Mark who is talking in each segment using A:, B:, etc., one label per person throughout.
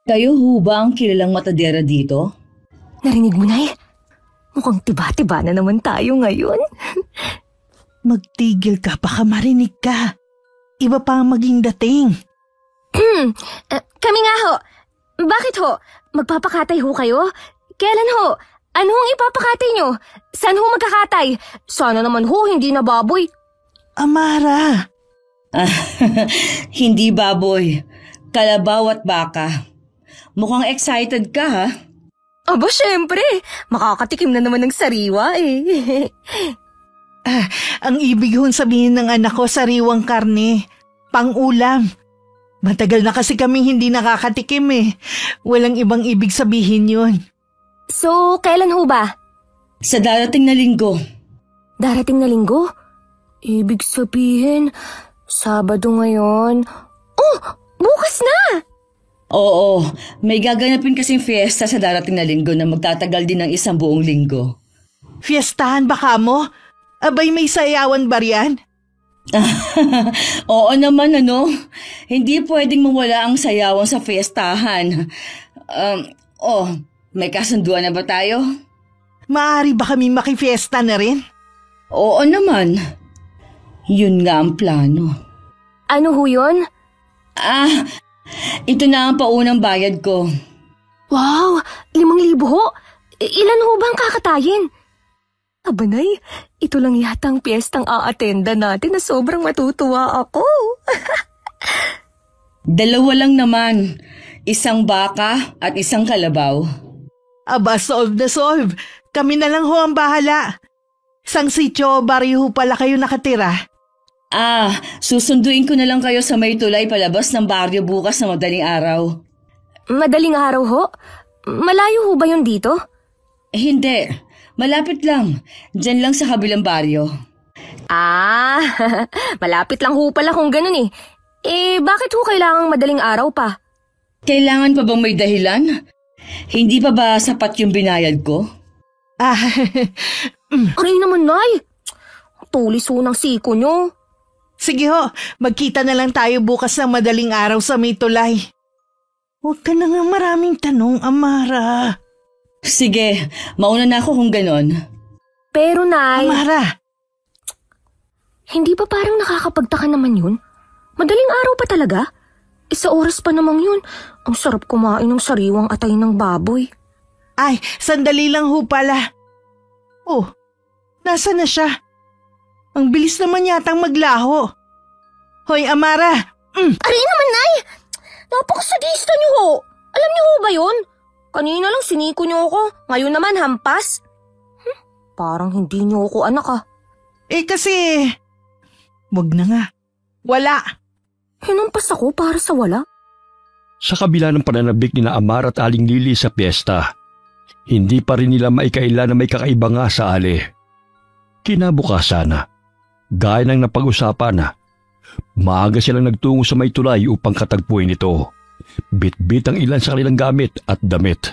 A: Kayo ho ba ang kilalang matadera dito?
B: Narinig mo, Nay? Mukhang tiba-tiba na naman tayo ngayon.
C: Magtigil ka, baka marinig ka. Iba pa ang maging dating.
B: Kami nga ho. Bakit ho? Magpapakatay ho kayo? Kailan ho? Ano ang ipapakatay nyo? Saan ho magkakatay? Sana naman ho, hindi na baboy.
C: Amara!
A: Hindi baboy. Kalabaw at baka. Mukhang excited ka, ha?
B: Aba, syempre. Makakatikim na naman ng sariwa eh.
C: Ang ibig hong sabihin ng anak ko, sariwang karne. Pang-ulam. Matagal na kasi kami hindi nakakatikim eh. Walang ibang ibig sabihin yun.
B: So, kailan ho ba?
A: Sa darating na linggo.
B: Darating na linggo? Ibig sabihin, Sabado ngayon. Oh, bukas na!
A: Oo, may gaganapin kasing fiesta sa darating na linggo na magtatagal din ng isang buong linggo.
C: Fiestahan ba ka mo? Abay, may sayawan ba riyan?
A: Oo naman, ano? Hindi pwedeng mawala ang sayawan sa fiestahan. May kasunduan na ba tayo?
C: Maaari ba kami makifiesta na rin?
A: Oo naman. Yun nga ang plano.
B: Ano ho yun?
A: Ito na ang paunang bayad ko.
B: Wow, 5,000 ho? Ilan ho bang kakatayin? Abanay, ito lang yata ang piyestang a-attenda natin na sobrang matutuwa ako.
A: 2 lang naman. 1 baka at 1 kalabaw.
C: Aba, solve na solve. Kami na lang ho ang bahala. Sang sityo, baryo pala kayo nakatira.
A: Susunduin ko na lang kayo sa may tulay palabas ng baryo bukas na madaling araw.
B: Madaling araw ho? Malayo ho ba yun dito?
A: Hindi. Malapit lang. Diyan lang sa kabilang baryo.
B: Malapit lang ho pala kung ganun eh. Bakit ho kailangang madaling araw pa?
A: Kailangan pa bang may dahilan? Hindi pa ba sapat yung binayad ko?
B: Aray naman, Nay. Tulis ho ng siko nyo.
C: Sige ho, magkita na lang tayo bukas ng madaling araw sa may tulay. Huwag ka na nga maraming tanong, Amara.
A: Sige, mauna na ako kung ganon.
B: Pero, Nay…
C: Amara!
B: Hindi ba parang nakakapagtaka naman yun? Madaling araw pa talaga? Sa oras pa namang yun, ang sarap kumain ng sariwang atay ng baboy.
C: Ay, sandali lang ho pala. Oh, nasa na siya? Ang bilis naman yatang maglaho. Hoy, Amara!
B: Aray naman, Nay! Napakasadista niyo ho! Alam niyo ho ba yun? Kanina lang siniko niyo ako, ngayon naman hampas. Parang hindi niyo ako anak
C: Kasi… Wag na nga. Wala.
B: Hinampas ako para sa wala?
D: Sa kabila ng pananabik ni na Amar at Aling Lili sa piyesta, hindi pa rin nila maikaila na may kakaiba nga sa Ali. Kinabukasan na, gaya ng napag-usapan na, maaga silang nagtungo sa may tulay upang katagpuin ito. Bit-bit ang ilan sa kanilang gamit at damit.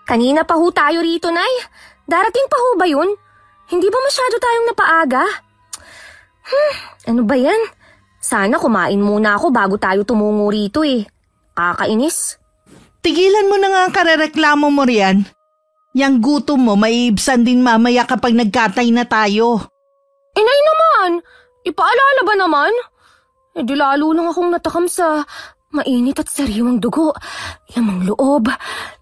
B: Kanina pa ho tayo rito, Nay. Darating pa ho ba yun? Hindi ba masyado tayong napaaga? Ano ba yan? Sana kumain muna ako bago tayo tumungo rito eh. Kakainis.
C: Tigilan mo na nga ang karereklamo mo riyan. Yang gutom mo maiibsan din mamaya kapag nagkatay na tayo.
B: Nay naman, ipaalala ba naman? Di lalo lang akong natakam sa mainit at sariwang dugo, lamang loob,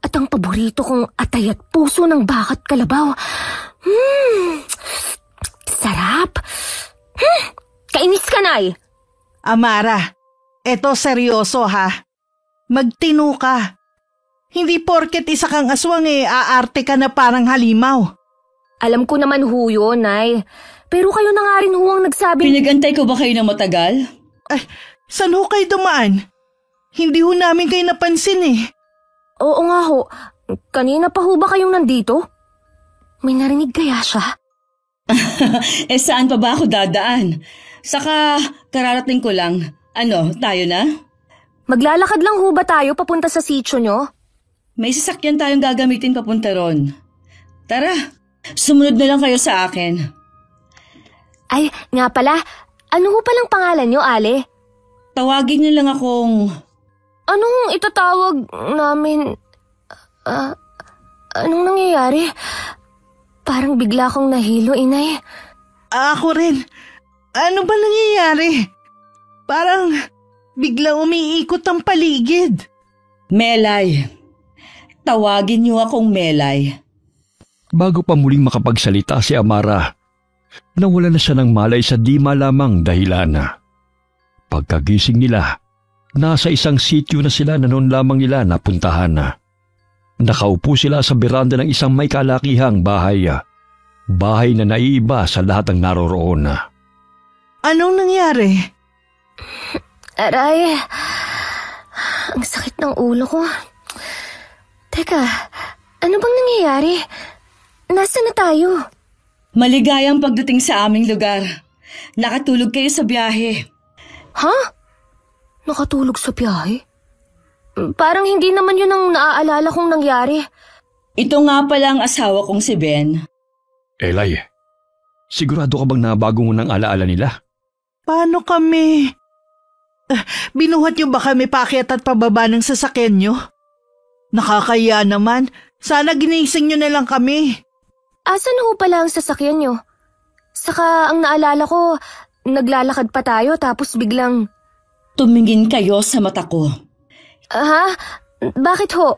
B: at ang paborito kong atay at puso ng bakat kalabaw. Sarap. Kainis ka, Nay.
C: Amara, eto seryoso ha. Magtino ka. Hindi porket isa kang aswang aarte ka na parang halimaw.
B: Alam ko naman ho yun, Nay. Pero kayo na nga rin ho ang nagsabi…
A: Pinagantay ko ba kayo na matagal?
C: Ay, saan ho kayo dumaan? Hindi ho namin kayo napansin eh.
B: Oo nga ho. Kanina pa ho ba kayong nandito? May narinig kaya siya?
A: Saan pa ba ako dadaan? Saka kararating ko lang. Ano, tayo na?
B: Maglalakad lang ho ba tayo papunta sa sitio nyo?
A: May sasakyan tayong gagamitin papunta ron. Tara, sumunod na lang kayo sa akin.
B: Ay, nga pala, ano ho palang pangalan nyo, Ale?
A: Tawagin niyo lang akong…
B: Anong itatawag namin? Anong nangyayari? Parang bigla akong nahilo, Inay.
C: Ako rin. Ano ba nangyayari? Parang bigla umiikot ang paligid.
A: Melay. Tawagin niyo akong Melay.
D: Bago pa muling makapagsalita si Amara, nawala na siya ng malay sa di malamang dahilan. Pagkagising nila, nasa isang sitio na sila na noon lamang nila napuntahan. Nakaupo sila sa beranda ng isang may kalakihang bahay. Bahay na naiiba sa lahat ng naroroon.
C: Anong nangyari?
B: Aray, ang sakit ng ulo ko. Teka, ano bang nangyayari? Nasaan na tayo?
A: Maligayang pagdating sa aming lugar. Nakatulog kayo sa biyahe.
B: Ha? Nakatulog sa biyahe? Parang hindi naman yun ang naaalala kong nangyari.
A: Ito nga pala ang asawa kong si Ben.
D: Elay, sigurado ka bang nabago mo ng alaala nila?
C: Paano kami? Binuhat niyo ba kami paakyat at pababa ng sasakyan niyo? Nakakaya naman. Sana ginising niyo na lang kami.
B: Asan ho pala ang sasakyan nyo? Saka ang naalala ko, naglalakad pa tayo tapos biglang...
A: Tumingin kayo sa mata ko.
B: Ha? Bakit ho?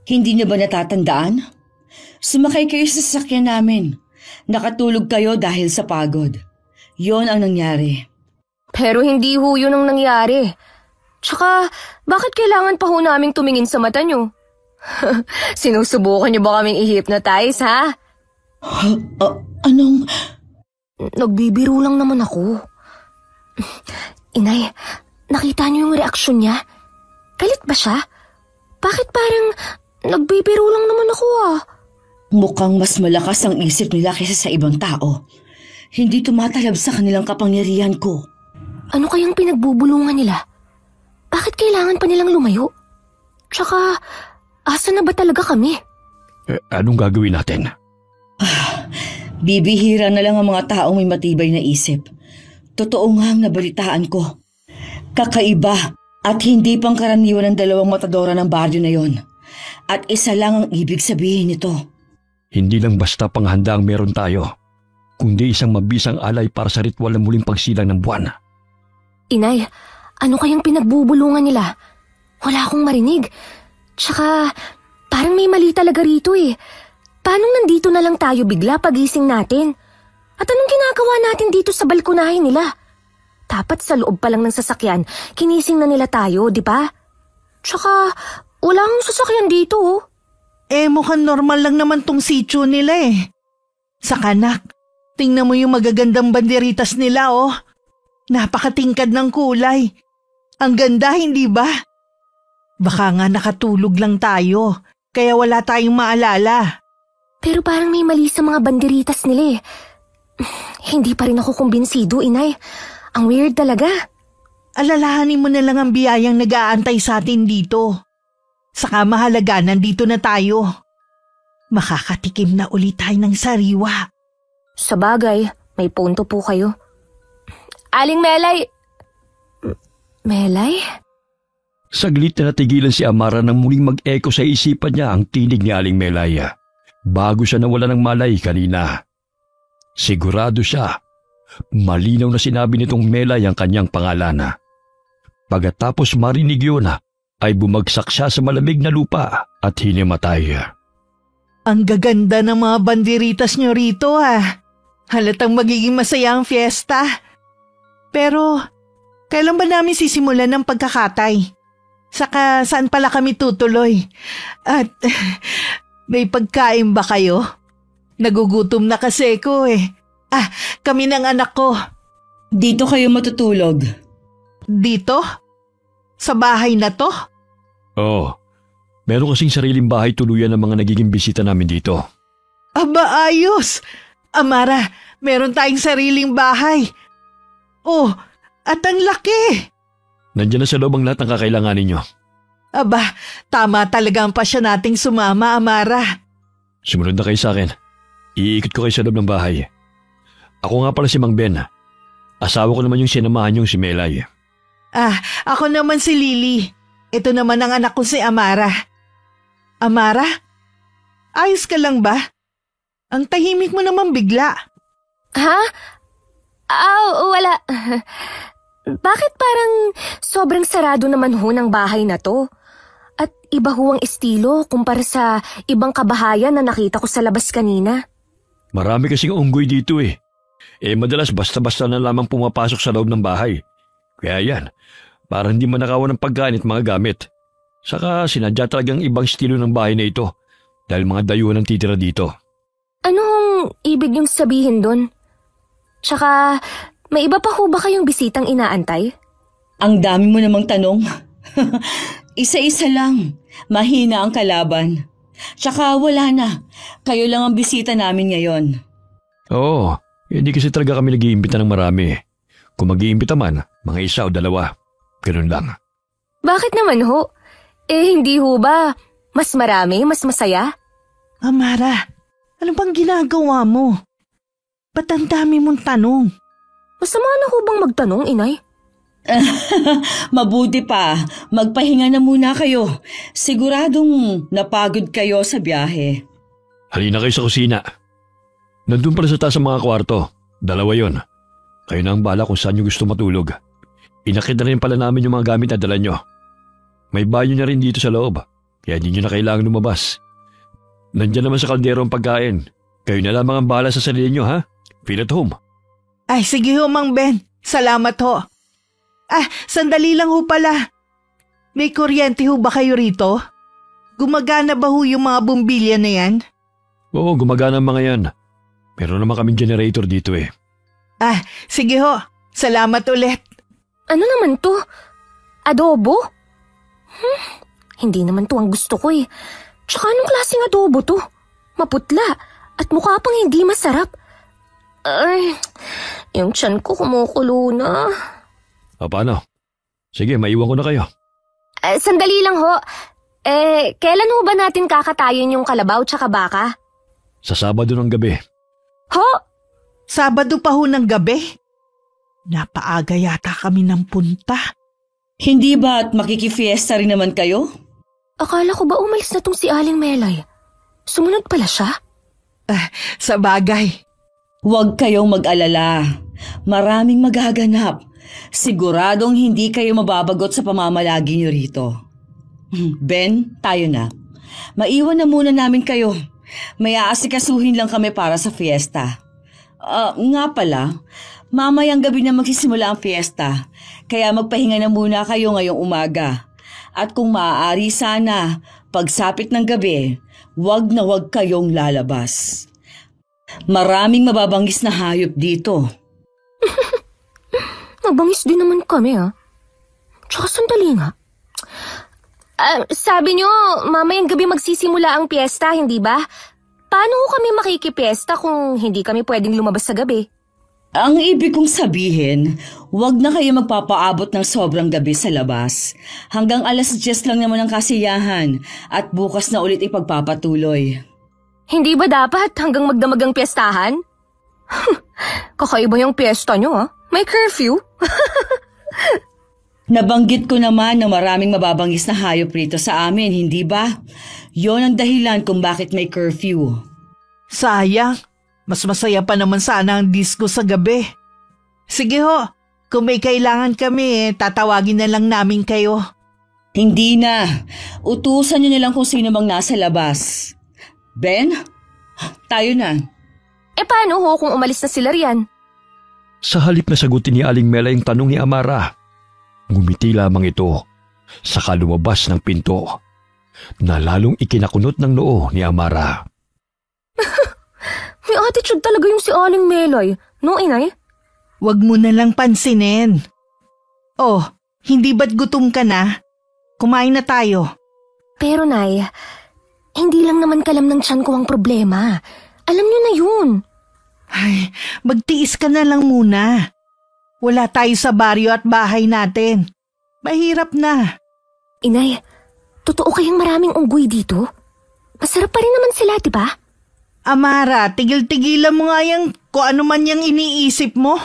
A: Hindi niyo ba natatandaan? Sumakay kayo sa sasakyan namin. Nakatulog kayo dahil sa pagod. Yon ang nangyari.
B: Pero hindi ho yun ang nangyari. Tsaka, bakit kailangan pa ho naming tumingin sa mata nyo? Sinusubukan niyo ba kaming i-hypnotize, ha?
A: Anong...
B: Nagbibiro lang naman ako. Inay, nakita niyo yung reaksyon niya? Galit ba siya? Bakit parang nagbibiro lang naman ako
A: Mukhang mas malakas ang isip nila kaysa sa ibang tao. Hindi tumatalab sa kanilang kapangyarihan ko.
B: Ano kayang pinagbubulungan nila? Bakit kailangan pa nilang lumayo? Tsaka, asa na ba talaga kami?
D: Anong gagawin natin?
A: Bibihira na lang ang mga taong may matibay na isip. Totoo nga ang nabalitaan ko. Kakaiba at hindi pangkaraniwan ng dalawang matadora ng baryo na yon. At isa lang ang ibig sabihin nito.
D: Hindi lang basta panghanda ang meron tayo, kundi isang mabisang alay para sa ritual ng muling pagsilang ng buwan.
B: Inay, ano kayang pinagbubulungan nila? Wala akong marinig. Tsaka, parang may mali talaga rito Paano nandito na lang tayo bigla pagising natin? At anong ginagawa natin dito sa balkonahe nila? Dapat sa loob pa lang ng sasakyan, kinising na nila tayo, di ba? Tsaka, wala akong sasakyan dito
C: Mukhang normal lang naman tong sityo nila Sa kanak, tingnan mo yung magagandang banderitas nila Napakatingkad ng kulay. Ang ganda, hindi ba? Baka nga nakatulog lang tayo, kaya wala tayong maalala.
B: Pero parang may mali sa mga banderitas nila Hindi pa rin ako kumbinsido, Inay. Ang weird talaga.
C: Alalahanin mo na lang ang biyayang nag-aantay sa atin dito. Saka mahalaga, nandito na tayo. Makakatikim na ulit tayo ng sariwa.
B: Sa bagay, may punto po kayo. Aling Melay! Melay?
D: Saglit na natigilan si Amara nang muling mag-echo sa isipan niya ang tinig ni Aling Melay. Bago siya nawala ng malay kanina. Sigurado siya, malinaw na sinabi nitong Melay ang kanyang pangalan. Pagkatapos marinig yun, ay bumagsak siya sa malamig na lupa at hinimatay.
C: Ang gaganda ng mga banderitas nyo rito Halatang magiging masaya ang fiesta. Pero, kailan ba namin sisimulan ng pagkakatay? Saka saan pala kami tutuloy? At may pagkain ba kayo? Nagugutom na kasi ko kami ng anak ko.
A: Dito kayo matutulog.
C: Dito? Sa bahay na to?
D: Oo. Meron kasing sariling bahay tuluyan ng mga nagiging bisita namin dito.
C: Aba, ayos! Amara, meron tayong sariling bahay. Oh, at ang laki!
D: Nandiyan na sa loob ang lahat ng kakailangan ninyo.
C: Aba, tama talaga ang pasya nating sumama, Amara.
D: Sumunod na kayo sa akin. Iikot ko kayo sa loob ng bahay. Ako nga pala si Mang Ben. Asawa ko naman yung sinamahan yung si Melay.
C: Ako naman si Lily. Ito naman ang anak ko si Amara. Amara? Ayos ka lang ba? Ang tahimik mo naman bigla.
B: Ha? Wala. Bakit parang sobrang sarado naman ho ng bahay na to? At iba ho ang estilo kumpara sa ibang kabahayan na nakita ko sa labas kanina.
D: Marami kasing unggoy dito eh. Madalas basta-basta na lamang pumapasok sa loob ng bahay. Kaya yan, parang hindi manakawan ng pagkain at mga gamit. Saka sinadya talagang ibang estilo ng bahay na ito dahil mga dayuhan ang titira dito.
B: Anong ibig niyong sabihin dun? Tsaka, may iba pa ho ba kayong bisitang inaantay?
A: Ang dami mo namang tanong. Isa-isa lang. Mahina ang kalaban. Tsaka wala na. Kayo lang ang bisita namin ngayon.
D: Oo, hindi kasi talaga kami nag-iimbita ng marami. Kung mag-iimbita man, mga isa o dalawa. Ganun lang.
B: Bakit naman ho? Hindi ho ba mas marami, mas masaya?
C: Amara, ano bang ginagawa mo? Ba't ang dami mong tanong?
B: Masama na ho bang magtanong, inay?
A: Mabuti pa, magpahinga na muna kayo. Siguradong napagod kayo sa biyahe.
D: Halina kayo sa kusina. Nandun pala sa taas ang mga kwarto. 2 yon. Kayo na ang bala kung saan nyo gusto matulog. Inakit na rin pala namin yung mga gamit na dala nyo. May banyo na rin dito sa loob, kaya hindi nyo na kailangan lumabas. Nandiyan naman sa kaldero ang pagkain. Kayo na lamang ang bahala sa sarili nyo, ha? Feel at home.
C: Ay, sige ho, Mang Ben. Salamat ho. Sandali lang ho pala. May kuryente ho ba kayo rito? Gumagana ba ho yung mga bumbilya na yan?
D: Oo, gumagana ang mga yan. Meron naman kaming generator dito eh.
C: Sige ho. Salamat ulit.
B: Ano naman to? Adobo? Hindi naman to ang gusto ko eh. Tsaka anong klaseng adobo to? Maputla at mukha pang hindi masarap. Ay, yung tiyan ko kumukulo na.
D: Paano? Sige, maiwan ko na kayo.
B: Sandali lang ho. Kailan ho ba natin kakatayin yung kalabaw tsaka baka?
D: Sa Sabado ng gabi.
B: Ho?
C: Sabado pa ho ng gabi? Napaaga yata kami ng punta.
A: Hindi ba at makikifiesta rin naman kayo?
B: Akala ko ba umalis na tong si Aling Melay? Sumunod pala siya?
C: Sa bagay.
A: Huwag kayong mag-alala. Maraming magaganap. Siguradong hindi kayo mababagot sa pamamalagi niyo rito. Ben, tayo na. Maiwan na muna namin kayo. May aasikasuhin lang kami para sa fiesta. Nga pala, mamayang gabi na magsisimula ang fiesta. Kaya magpahinga na muna kayo ngayong umaga. At kung maaari sana, pagsapit ng gabi, wag na wag kayong lalabas. Maraming mababangis na hayop dito.
B: Mabangis din naman kami Tsaka sandali nga. Sabi nyo, mamayang gabi magsisimula ang piyesta, hindi ba? Paano ho kami makikipiesta kung hindi kami pwedeng lumabas sa gabi?
A: Ang ibig kong sabihin, wag na kayo magpapaabot ng sobrang gabi sa labas. Hanggang 10:00 lang naman ang kasiyahan at bukas na ulit ipagpapatuloy.
B: Hindi ba dapat hanggang magdamag ang piyestahan? Kakaiba yung piyesta nyo May curfew?
A: Nabanggit ko naman na maraming mababangis na hayop rito sa amin, hindi ba? Yon ang dahilan kung bakit may curfew.
C: Sayang. Mas masaya pa naman sana ang disco sa gabi. Sige ho, kung may kailangan kami tatawagin na lang namin kayo.
A: Hindi na. Utusan niyo na lang kung sino mang nasa labas. Ben, tayo na.
B: Paano ho kung umalis na sila riyan?
D: Sa halip na sagutin ni Aling Mela yung tanong ni Amara, ngumiti lamang ito, saka lumabas ng pinto, na lalong ikinakunot ng noo ni Amara.
B: May attitude talaga yung si Aling Melay, no inay?
C: Wag mo na lang pansinin. Oh, hindi ba't gutom ka na? Kumain na tayo.
B: Pero nay, hindi lang naman kalam ng tiyan ko ang problema. Alam niyo na yun.
C: Ay, magtiis ka na lang muna. Wala tayo sa baryo at bahay natin. Mahirap na.
B: Inay, totoo kayang maraming unggoy dito? Masarap pa rin naman sila, di ba?
C: Amara, tigil-tigilan mo nga yung kung ano man yung iniisip mo.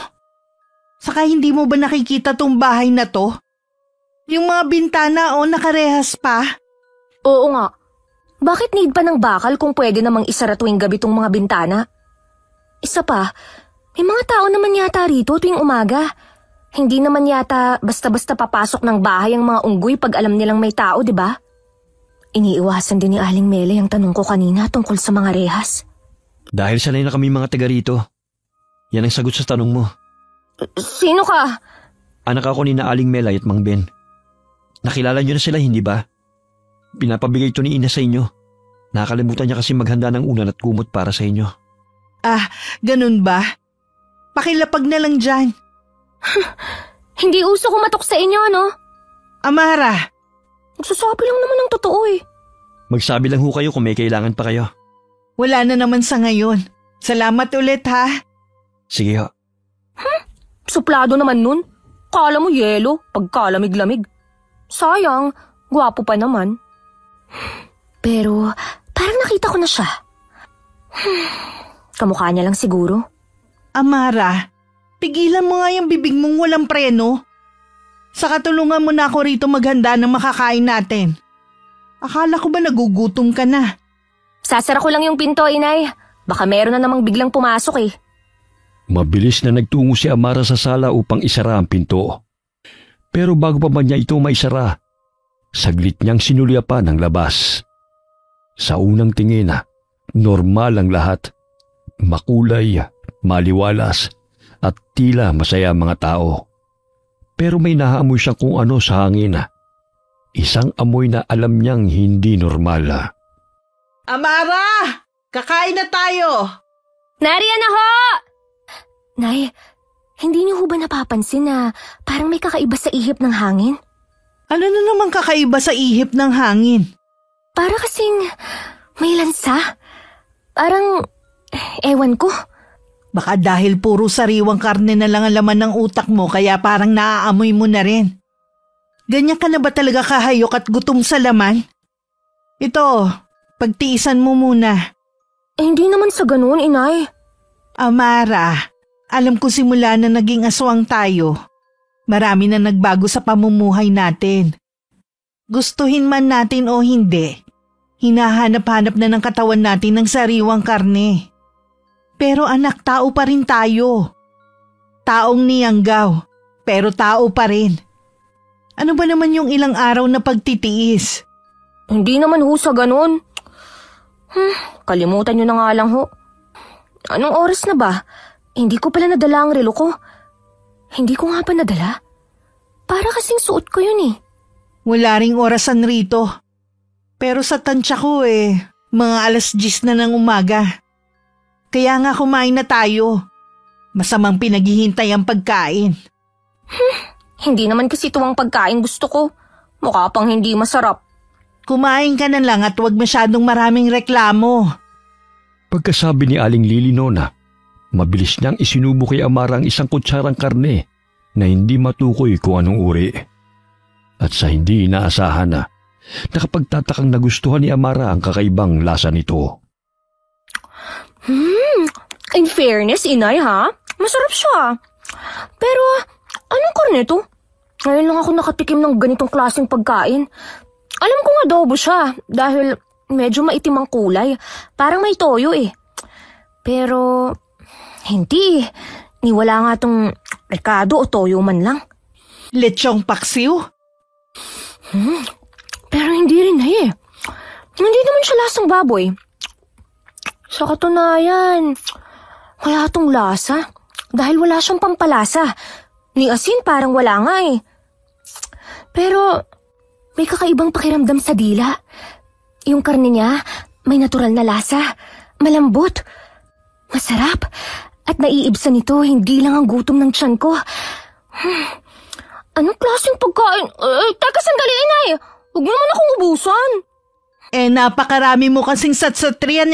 C: Saka hindi mo ba nakikita tong bahay na to? Yung mga bintana nakarehas pa.
B: Oo nga. Bakit need pa ng bakal kung pwede namang isara tuwing gabi tong mga bintana? Isa pa, may mga tao naman yata rito tuwing umaga. Hindi naman yata basta-basta papasok ng bahay ang mga unggoy pag alam nilang may tao, di ba? Iniiwasan din ni Aling Mele ang tanong ko kanina tungkol sa mga rehas.
D: Dahil sanay na kami mga taga rito. Yan ang sagot sa tanong mo.
B: Sino ka?
D: Anak ako ni na Aling Melay at Mang Ben. Nakilala niyo na sila, hindi ba? Pinapabigay ito ni Ina sa inyo. Nakalimutan niya kasi maghanda ng unan at kumot para sa inyo.
C: Ganun ba? Pakilapag na lang dyan.
B: Hindi uso kumatok sa inyo, ano?
C: Amara!
B: Nagsasabi lang naman ng totoo eh.
D: Magsabi lang ho kayo kung may kailangan pa kayo.
C: Wala na naman sa ngayon. Salamat ulit ha.
D: Sige ho.
B: Suplado naman nun. Kala mo yelo, pagkalamig-lamig. Sayang, gwapo pa naman. Pero parang nakita ko na siya. Kamukha niya lang siguro.
C: Amara, pigilan mo nga yung bibig mong walang preno. Saka tulungan mo na ako rito maghanda ng makakain natin. Akala ko ba nagugutom ka na?
B: Sasara ko lang yung pinto, Inay. Baka meron na namang biglang pumasok eh.
D: Mabilis na nagtungo si Amara sa sala upang isara ang pinto. Pero bago pa man niya ito maisara, saglit niyang sinulyapan ang labas. Sa unang tingin, normal ang lahat. Makulay, maliwalas, at tila masaya ang mga tao. Pero may nahaamoy siyang kung ano sa hangin. Isang amoy na alam niyang hindi normal.
C: Amara! Kakain na tayo!
B: Nariyan na ho! Nay, hindi niyo ho ba napapansin na parang may kakaiba sa ihip ng hangin?
C: Ano na naman kakaiba sa ihip ng hangin?
B: Para kasing may lansa. Parang, ewan ko.
C: Baka dahil puro sariwang karne na lang ang laman ng utak mo kaya parang naaamoy mo na rin. Ganyan ka na ba talaga kahayok at gutom sa laman? Ito, pagtiisan mo muna.
B: Hindi naman sa ganun, Inay.
C: Amara, alam ko simula na naging aswang tayo. Marami na nagbago sa pamumuhay natin. Gustuhin man natin o hindi, hinahanap-hanap na ng katawan natin ng sariwang karne. Pero anak, tao pa rin tayo. Taong niyanggaw, pero tao pa rin. Ano ba naman yung ilang araw na pagtitiis?
B: Hindi naman ho sa ganun. Kalimutan nyo na nga lang ho. Anong oras na ba? Hindi ko pala nadala ang relo ko. Hindi ko nga pa nadala. Para kasing suot ko yun eh.
C: Wala ring orasan rito. Pero sa tansya ko mga 10:00 na ng umaga. Kaya nga kumain na tayo. Masamang pinaghihintay ang pagkain.
B: Hindi naman kasi tuwang pagkain gusto ko. Mukha pang hindi masarap.
C: Kumain ka na lang at huwag masyadong maraming reklamo.
D: Pagkasabi ni Aling Lili Nona, mabilis niyang isinubo kay Amara ang isang kutsarang karne na hindi matukoy kung anong uri. At sa hindi inaasahan nakapagtatakang nagustuhan ni Amara ang kakaibang lasa nito.
B: In fairness, Inay ha? Masarap siya. Pero, anong karne to? Ngayon lang ako nakatikim ng ganitong klaseng pagkain. Alam kong adobo siya dahil medyo maitim ang kulay. Parang may toyo eh. Pero, hindi. Niwala nga tong rekado o toyo man lang.
C: Lechong paksiw?
B: Pero hindi rin Hindi naman siya lasang baboy. Sa katunayan, kaya tong lasa. Dahil wala siyang pampalasa. Ni asin parang wala nga Pero may kakaibang pakiramdam sa dila. Yung karne niya may natural na lasa. Malambot. Masarap. At naiibsan nito hindi lang ang gutom ng tiyan ko. Anong klaseng pagkain? Teka sandali, Inay. Huwag mo naman akong ubusan.
C: Napakarami mo kasing satsatrian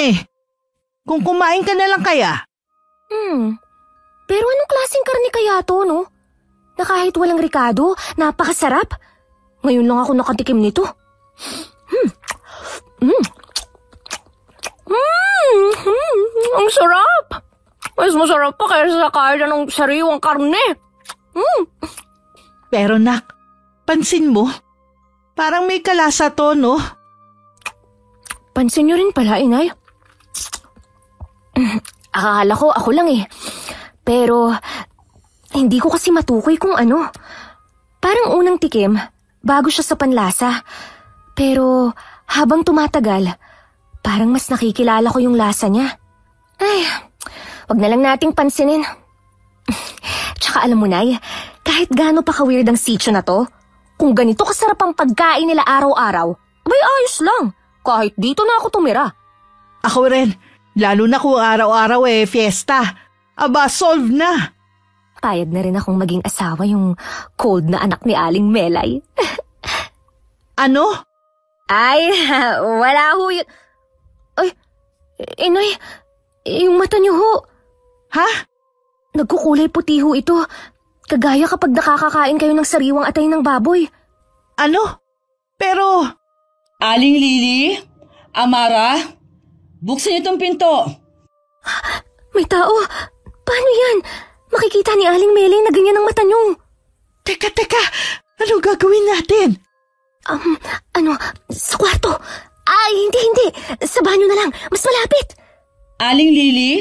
C: Kung kumain ka na lang kaya?
B: Pero anong klaseng karne kaya to, no? Na kahit walang rekado, napakasarap. Ngayon lang ako nakatikim nito. Ang sarap! Mas masarap pa kaysa sa kain ng sariwang karne.
C: Pero nak, Pansin mo? Parang may kalasa to, no?
B: Pansin niyo rin pala, Inay. Akala ko ako lang eh. Pero hindi ko kasi matukoy kung ano. Parang unang tikim, bago siya sa panlasa. Pero habang tumatagal, parang mas nakikilala ko yung lasa niya. Ay, wag na lang nating pansinin. Tsaka alam mo, Nay, kahit gaano pa ka-weird ang sitio na to, kung ganito kasarap ang pagkain nila araw-araw, abay ayos lang. Kahit dito na ako tumira.
C: Ako rin. Lalo na kung araw-araw fiesta. Aba, solve na.
B: Payag na rin akong maging asawa yung cold na anak ni Aling Melay.
C: Ano?
B: Ay, wala ho yun. Ay, Inay, yung mata niyo ho.
C: Ha?
B: Nagkukulay puti ho ito. Kagaya kapag nakakakain kayo ng sariwang atay ng baboy.
C: Ano? Pero...
A: Aling Lily? Amara? Buksan niyo itong pinto.
B: May tao. Paano yan? Makikita ni Aling Melay na ganyan ang mata niyo.
C: Teka. Anong gagawin natin?
B: Sa kwarto. Ay, hindi. Sa banyo na lang. Mas malapit.
A: Aling Lily?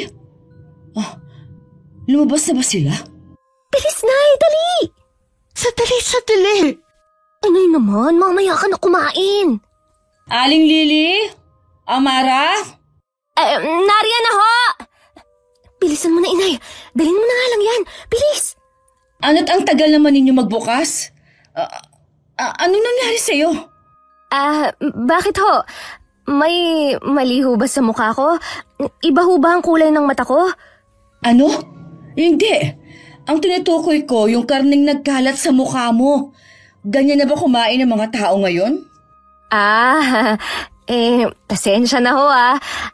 A: Lumabas na ba sila?
B: Bilis, Nay, dali.
C: Sadali.
B: Anay naman, mamaya ka na kumain.
A: Aling Lily? Amara?
B: Nariyan na ho. Bilisan mo na, Inay. Dalhin mo na nga lang yan. Bilis.
A: Ano't ang tagal naman ninyo magbukas? Anong nangyari sa'yo?
B: Bakit ho? May mali ho ba sa mukha ko? Iba ho ba ang kulay ng mata ko?
A: Ano? Hindi. Ang tinutukoy ko yung karneng nagkalat sa mukha mo. Ganyan na ba kumain ng mga tao ngayon?
B: Pasensya na ho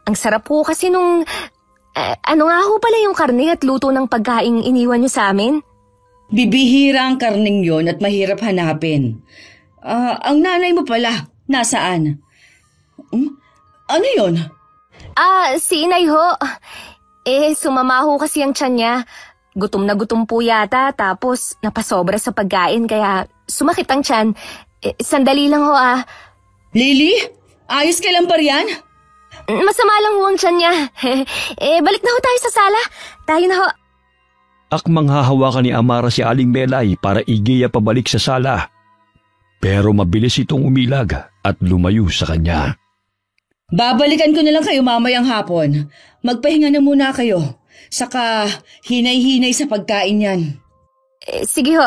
B: Ang sarap ho kasi nung... ano nga ho pala yung karne at luto ng pagkaing iniwan nyo sa amin?
A: Bibihira ang karneng yon at mahirap hanapin. Ang nanay mo pala, nasaan? Ano yon?
B: Si Inay ho. Sumama ho kasi ang tiyan niya. Gutom na gutom po yata tapos napasobra sa pagkain kaya sumakit ang tiyan. Sandali lang ho
A: Lily? Ayos ka lang pa riyan?
B: Masama lang ho ang tiyan niya. Balik na ho tayo sa sala. Tayo na ho.
D: Akmang hahawakan ni Amara si Aling Melay para igiya pabalik sa sala. Pero mabilis itong umilag at lumayo sa kanya.
A: Babalikan ko na lang kayo mamayang hapon. Magpahinga na muna kayo. Saka hinay-hinay sa pagkain yan.
B: Sige ho.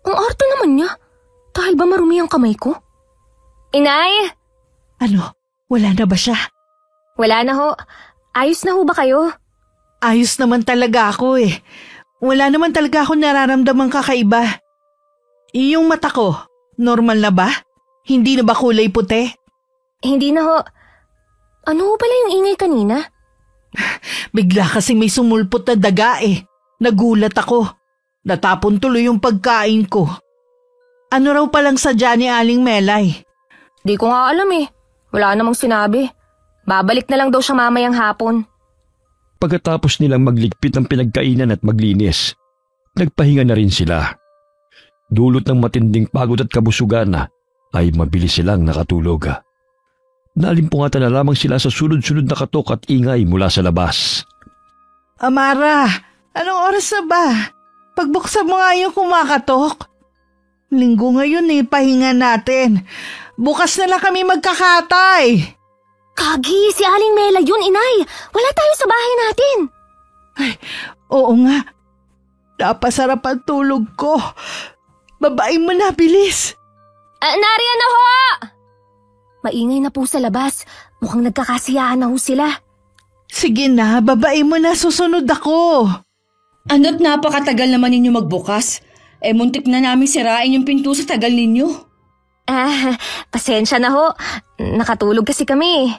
B: Ang arte naman niya. Dahil ba marumi ang kamay ko? Inay!
C: Ano? Wala na ba siya?
B: Wala na ho. Ayos na ho ba kayo?
C: Ayos naman talaga ako Wala naman talaga ako nararamdamang kakaiba. Yung mata ko, normal na ba? Hindi na ba kulay puti?
B: Hindi na ho. Ano ho pala yung ingay kanina?
C: Bigla kasi may sumulpot na daga Nagulat ako. Natapon tuloy yung pagkain ko. Ano raw palang sadya ni Aling Melay?
B: Di ko nga alam Wala namang sinabi. Babalik na lang daw siya mamayang hapon.
D: Pagkatapos nilang magligpit ng pinagkainan at maglinis, nagpahinga na rin sila. Dulot ng matinding pagod at kabusugan ay mabilis silang nakatulog. Nalimpungatan na lamang sila sa sunod-sunod na katok at ingay mula sa labas.
C: Amara, anong oras na ba? Pagbuksan mo nga yung kumakatok. Linggo ngayon pahinga natin. Bukas na lang kami magkakatay.
B: Kagi, si Aling Mela yun, Inay. Wala tayo sa bahay natin.
C: Ay, oo nga. Napasarap ang tulog ko. Babae mo na, bilis.
B: Nariyan na ho! Maingay na po sa labas. Mukhang nagkakasiyahan na ho sila.
C: Sige na, babae mo na, susunod ako.
A: Ano't napakatagal naman ninyo magbukas? Muntik na namin sirain yung pinto sa tagal ninyo.
B: Pasensya na ho. Nakatulog kasi kami.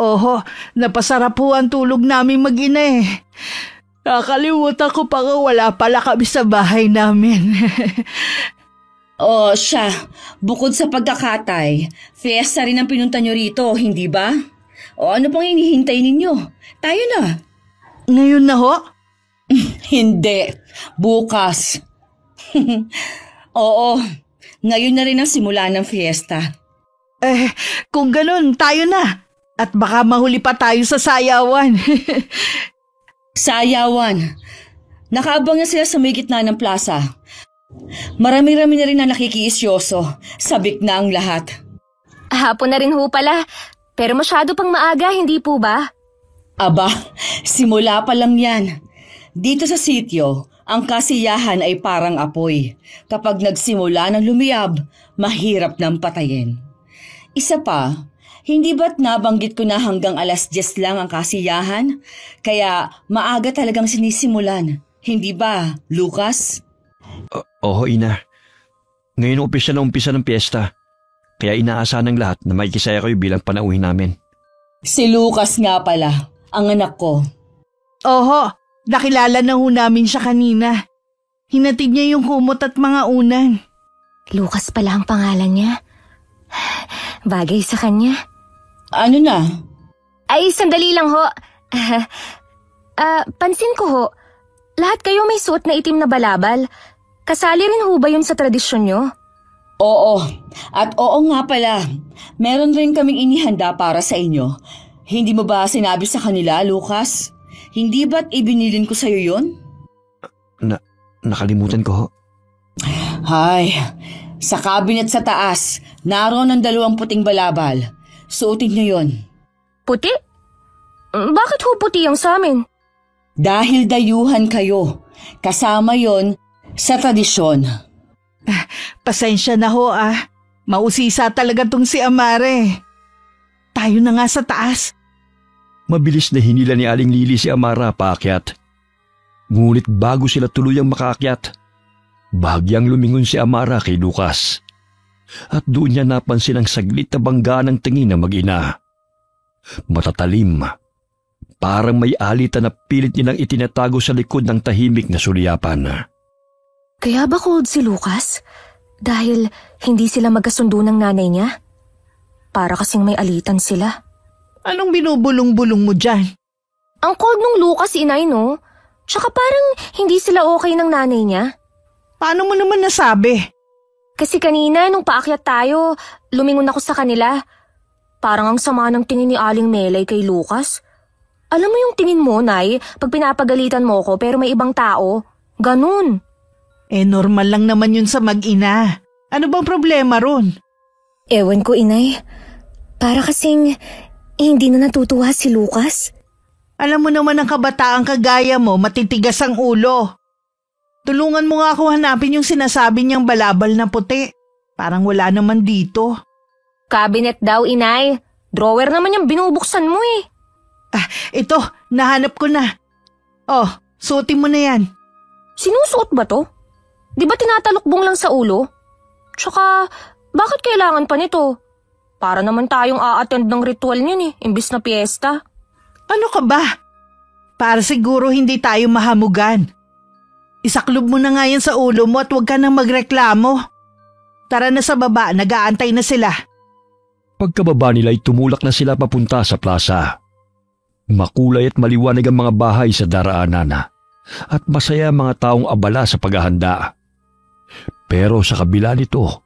C: Oho, napasarap po ang tulog namin mag-ina Nakalimutan ko pa nga wala pala kami sa bahay namin.
A: Siya. Bukod sa pagkakatay, fiesta rin ang pinunta nyo rito, hindi ba? Ano pang hinihintay ninyo? Tayo na.
C: Ngayon na ho?
A: Hindi. Bukas. Oo, ngayon na rin ang simula ng fiesta.
C: Kung ganun, tayo na. At baka mahuli pa tayo sa sayawan.
A: Sayawan. Nakaabang na sila sa may gitna ng plaza. Marami-rami na rin na nakikiisyoso. Sabik na ang lahat.
B: Hapon na rin ho pala. Pero masyado pang maaga, hindi po ba?
A: Aba, simula pa lang yan. Dito sa sityo, ang kasiyahan ay parang apoy. Kapag nagsimula ng lumiyab, mahirap nang patayin. Isa pa, hindi ba't nabanggit ko na hanggang 10:00 lang ang kasiyahan? Kaya maaga talagang sinisimulan. Hindi ba, Lucas?
D: Oo, ina. Ngayon umpisa ng piyesta. Kaya inaasahan ng lahat na makikisaya kayo bilang panauhin namin.
A: Si Lucas nga pala, ang anak ko.
C: Oho, nakilala na ho namin siya kanina. Hinatid niya yung kumot at mga unan.
B: Lucas pala ang pangalan niya. Bagay sa kanya.
A: Ano na?
B: Ay, sandali lang ho. Pansin ko ho, lahat kayo may suot na itim na balabal. Kasali rin ho ba yun sa tradisyon nyo?
A: Oo, at oo nga pala. Meron rin kaming inihanda para sa inyo. Hindi mo ba sinabi sa kanila, Lucas? Hindi ba't ibinilin ko sa'yo yun?
D: Nakalimutan ko ho.
A: Hay, sa cabinet sa taas, naroon ang 2 puting balabal. Suotin niyo yon.
B: Puti? Bakit ho puti ang sa amin?
A: Dahil dayuhan kayo. Kasama yon sa tradisyon.
C: Pasensya na ho Mausisa talaga tong si Amare. Tayo na nga sa taas.
D: Mabilis na hinila ni Aling Lily si Amara paakyat. Ngunit bago sila tuluyang makaakyat, bahagyang lumingon si Amara kay Lucas. At doon niya napansin ang saglit na bangga ng tingin ng mag-ina. Matatalim, parang may alitan na pilit nilang itinatago sa likod ng tahimik na sulyapan.
B: Kaya ba cold si Lucas? Dahil hindi sila magkasundo ng nanay niya? Para kasing may alitan sila.
C: Anong binubulong-bulong mo dyan?
B: Ang cold nung Lucas, inay, no? Tsaka parang hindi sila okay ng nanay niya.
C: Paano mo naman nasabi?
B: Kasi kanina nung paakyat tayo, lumingon ako sa kanila. Parang ang sama ng tingin ni Aling Melay kay Lucas. Alam mo yung tingin mo, Nay, pag pinapagalitan mo ko pero may ibang tao? Ganun.
C: Normal lang naman yun sa mag-ina. Ano bang problema ron?
B: Ewan ko, inay. Para kasing hindi na natutuwa si Lucas.
C: Alam mo naman ang kabataang kagaya mo, matitigas ang ulo. Tulungan mo nga ako hanapin yung sinasabi niyang balabal na puti. Parang wala naman dito.
B: Cabinet daw, inay. Drawer naman yung binubuksan mo eh.
C: Ito, nahanap ko na. Suotin mo na yan.
B: Sinusuot ba to? Di ba tinatalukbong lang sa ulo? Tsaka, bakit kailangan pa nito? Para naman tayong a-attend ng ritual niyan imbis na piyesta.
C: Ano ka ba? Para siguro hindi tayo mahamugan. Isaklob mo na nga yan sa ulo mo at huwag ka nang magreklamo. Tara na sa baba, nag-aantay na sila.
D: Pagkababa nila ay tumulak na sila papunta sa plaza. Makulay at maliwanag ang mga bahay sa daraanan at masaya ang mga taong abala sa paghahanda. Pero sa kabila nito,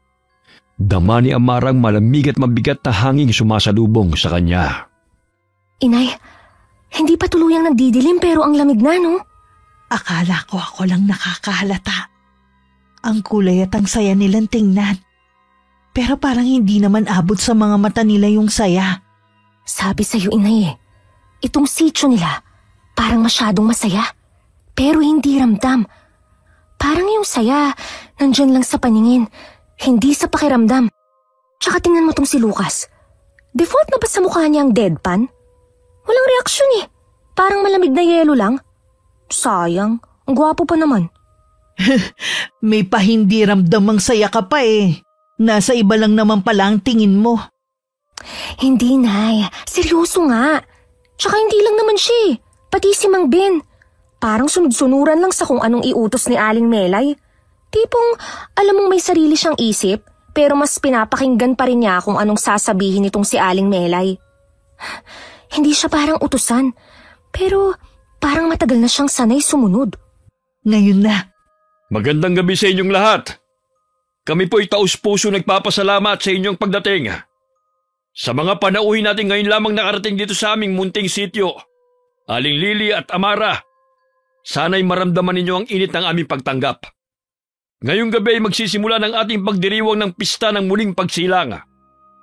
D: dama ni Amarang malamig at mabigat na hangin sumasalubong sa kanya.
B: Inay, hindi pa tuluyang nagdidilim pero ang lamig na, no?
C: Akala ko ako lang nakakahalata. Ang kulay at ang saya nilang tingnan. Pero parang hindi naman abot sa mga mata nila yung saya.
B: Sabi sa'yo, inay itong sityo nila parang masyadong masaya. Pero hindi ramdam. Parang yung saya nandyan lang sa paningin, hindi sa pakiramdam. Tsaka tingnan mo tong si Lucas. Default na ba sa mukha niya ang deadpan? Walang reaksyon Parang malamig na yelo lang. Sayang, ang gwapo pa naman.
C: May pahindi ramdamang saya ka pa Nasa iba lang naman pala ang tingin mo.
B: Hindi, Nay. Seryoso nga. Tsaka hindi lang naman siya pati si Mang Ben. Parang sunod-sunuran lang sa kung anong iutos ni Aling Melay. Tipong alam mong may sarili siyang isip pero mas pinapakinggan pa rin niya kung anong sasabihin nitong si Aling Melay. Hindi siya parang utusan pero parang matagal na siyang sanay sumunod.
C: Ngayon na.
D: Magandang gabi sa inyong lahat. Kami po'y taus-puso nagpapasalamat sa inyong pagdating. Sa mga panauhin natin ngayon lamang nakarating dito sa aming munting sityo, Aling Lily at Amara, sana'y maramdaman ninyo ang init ng aming pagtanggap. Ngayong gabi ay magsisimula ng ating pagdiriwang ng pista ng muling pagsilang.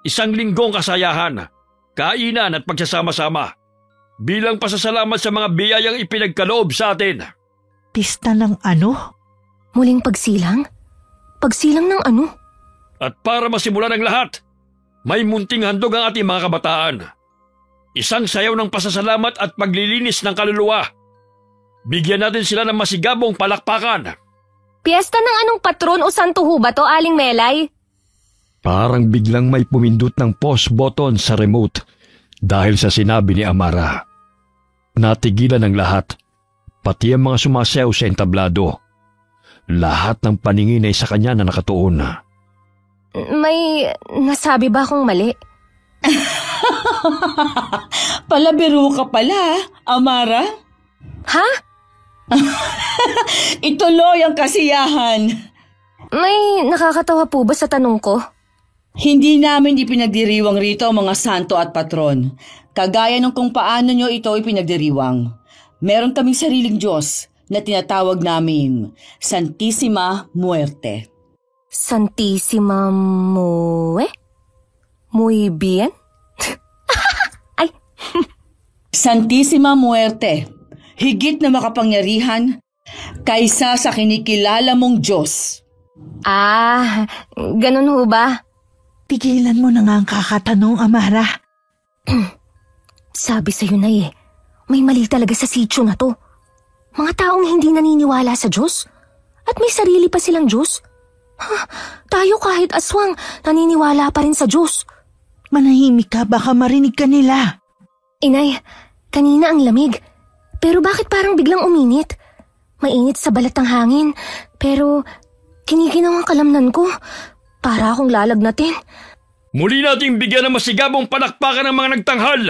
D: Isang linggong kasayahan, kainan at pagsasama-sama, bilang pasasalamat sa mga biyayang ipinagkaloob sa atin.
C: Pista ng ano?
B: Muling pagsilang? Pagsilang ng ano?
D: At para masimulan ang lahat, may munting handog ang ating mga kabataan. Isang sayaw ng pasasalamat at paglilinis ng kaluluwa. Bigyan natin sila ng masigabong palakpakan.
B: Piyesta ng anong patron o santo ho ba to, Aling Melay?
D: Parang biglang may pumindot ng pause button sa remote dahil sa sinabi ni Amara. Natigilan ng lahat, pati ang mga sumasayaw sa entablado. Lahat ng paningin ay sa kanya na nakatuon.
B: May nasabi ba akong mali?
A: Palabiro ka pala, Amara.
B: Ha?
A: Ituloy ang kasiyahan.
B: May nakakatawa po ba sa tanong ko?
A: Hindi namin ipinagdiriwang rito ang mga santo at patron, kagaya ng kung paano nyo ito ipinagdiriwang. Meron kaming sariling Diyos na tinatawag namin Santissima Muerte.
B: Santissima Muy bien? Ay!
A: Santissima Muerte, higit na makapangyarihan kaysa sa kinikilala mong Diyos.
B: Ah, ganun ho ba?
C: Tigilan mo na nga ang kakatanong, Amara.
B: Sabi sa'yo na may mali talaga sa sityo na to. Mga taong hindi naniniwala sa Diyos at may sarili pa silang Diyos. Tayo kahit aswang naniniwala pa rin sa Diyos.
C: Manahimik ka, baka marinig ka nila.
B: Inay, kanina ang lamig. Pero bakit parang biglang uminit? Mainit sa balat ng hangin, pero kinikinang ang kalamnan ko. Para akong lalagnatin.
D: Muli nating bigyan ng masigabong palakpakan ng mga nagtanghal.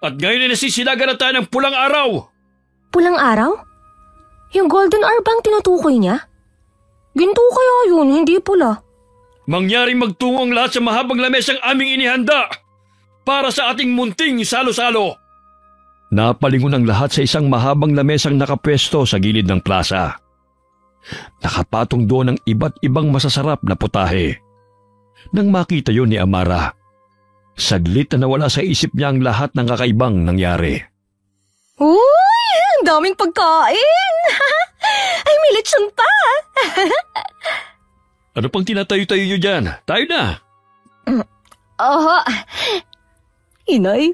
D: At ngayon ay nasisilagan na tayo ng pulang araw.
B: Pulang araw? Yung golden hour bang tinutukoy niya? Ginto kaya yun, hindi pula.
D: Mangyaring magtungo ang lahat sa mahabang lamesang aming inihanda para sa ating munting salo-salo. Napalingon ang lahat sa isang mahabang lamesang nakapwesto sa gilid ng plaza. Nakapatong doon ang iba't ibang masasarap na putahe. Nang makita yun ni Amara, saglit na nawala sa isip niya ang lahat ng kakaibang nangyari.
B: Uy! Ang daming pagkain! Ay, may lechon pa!
D: Ano pang tinatayo-tayo nyo dyan? Tayo na!
B: Oho! Inay!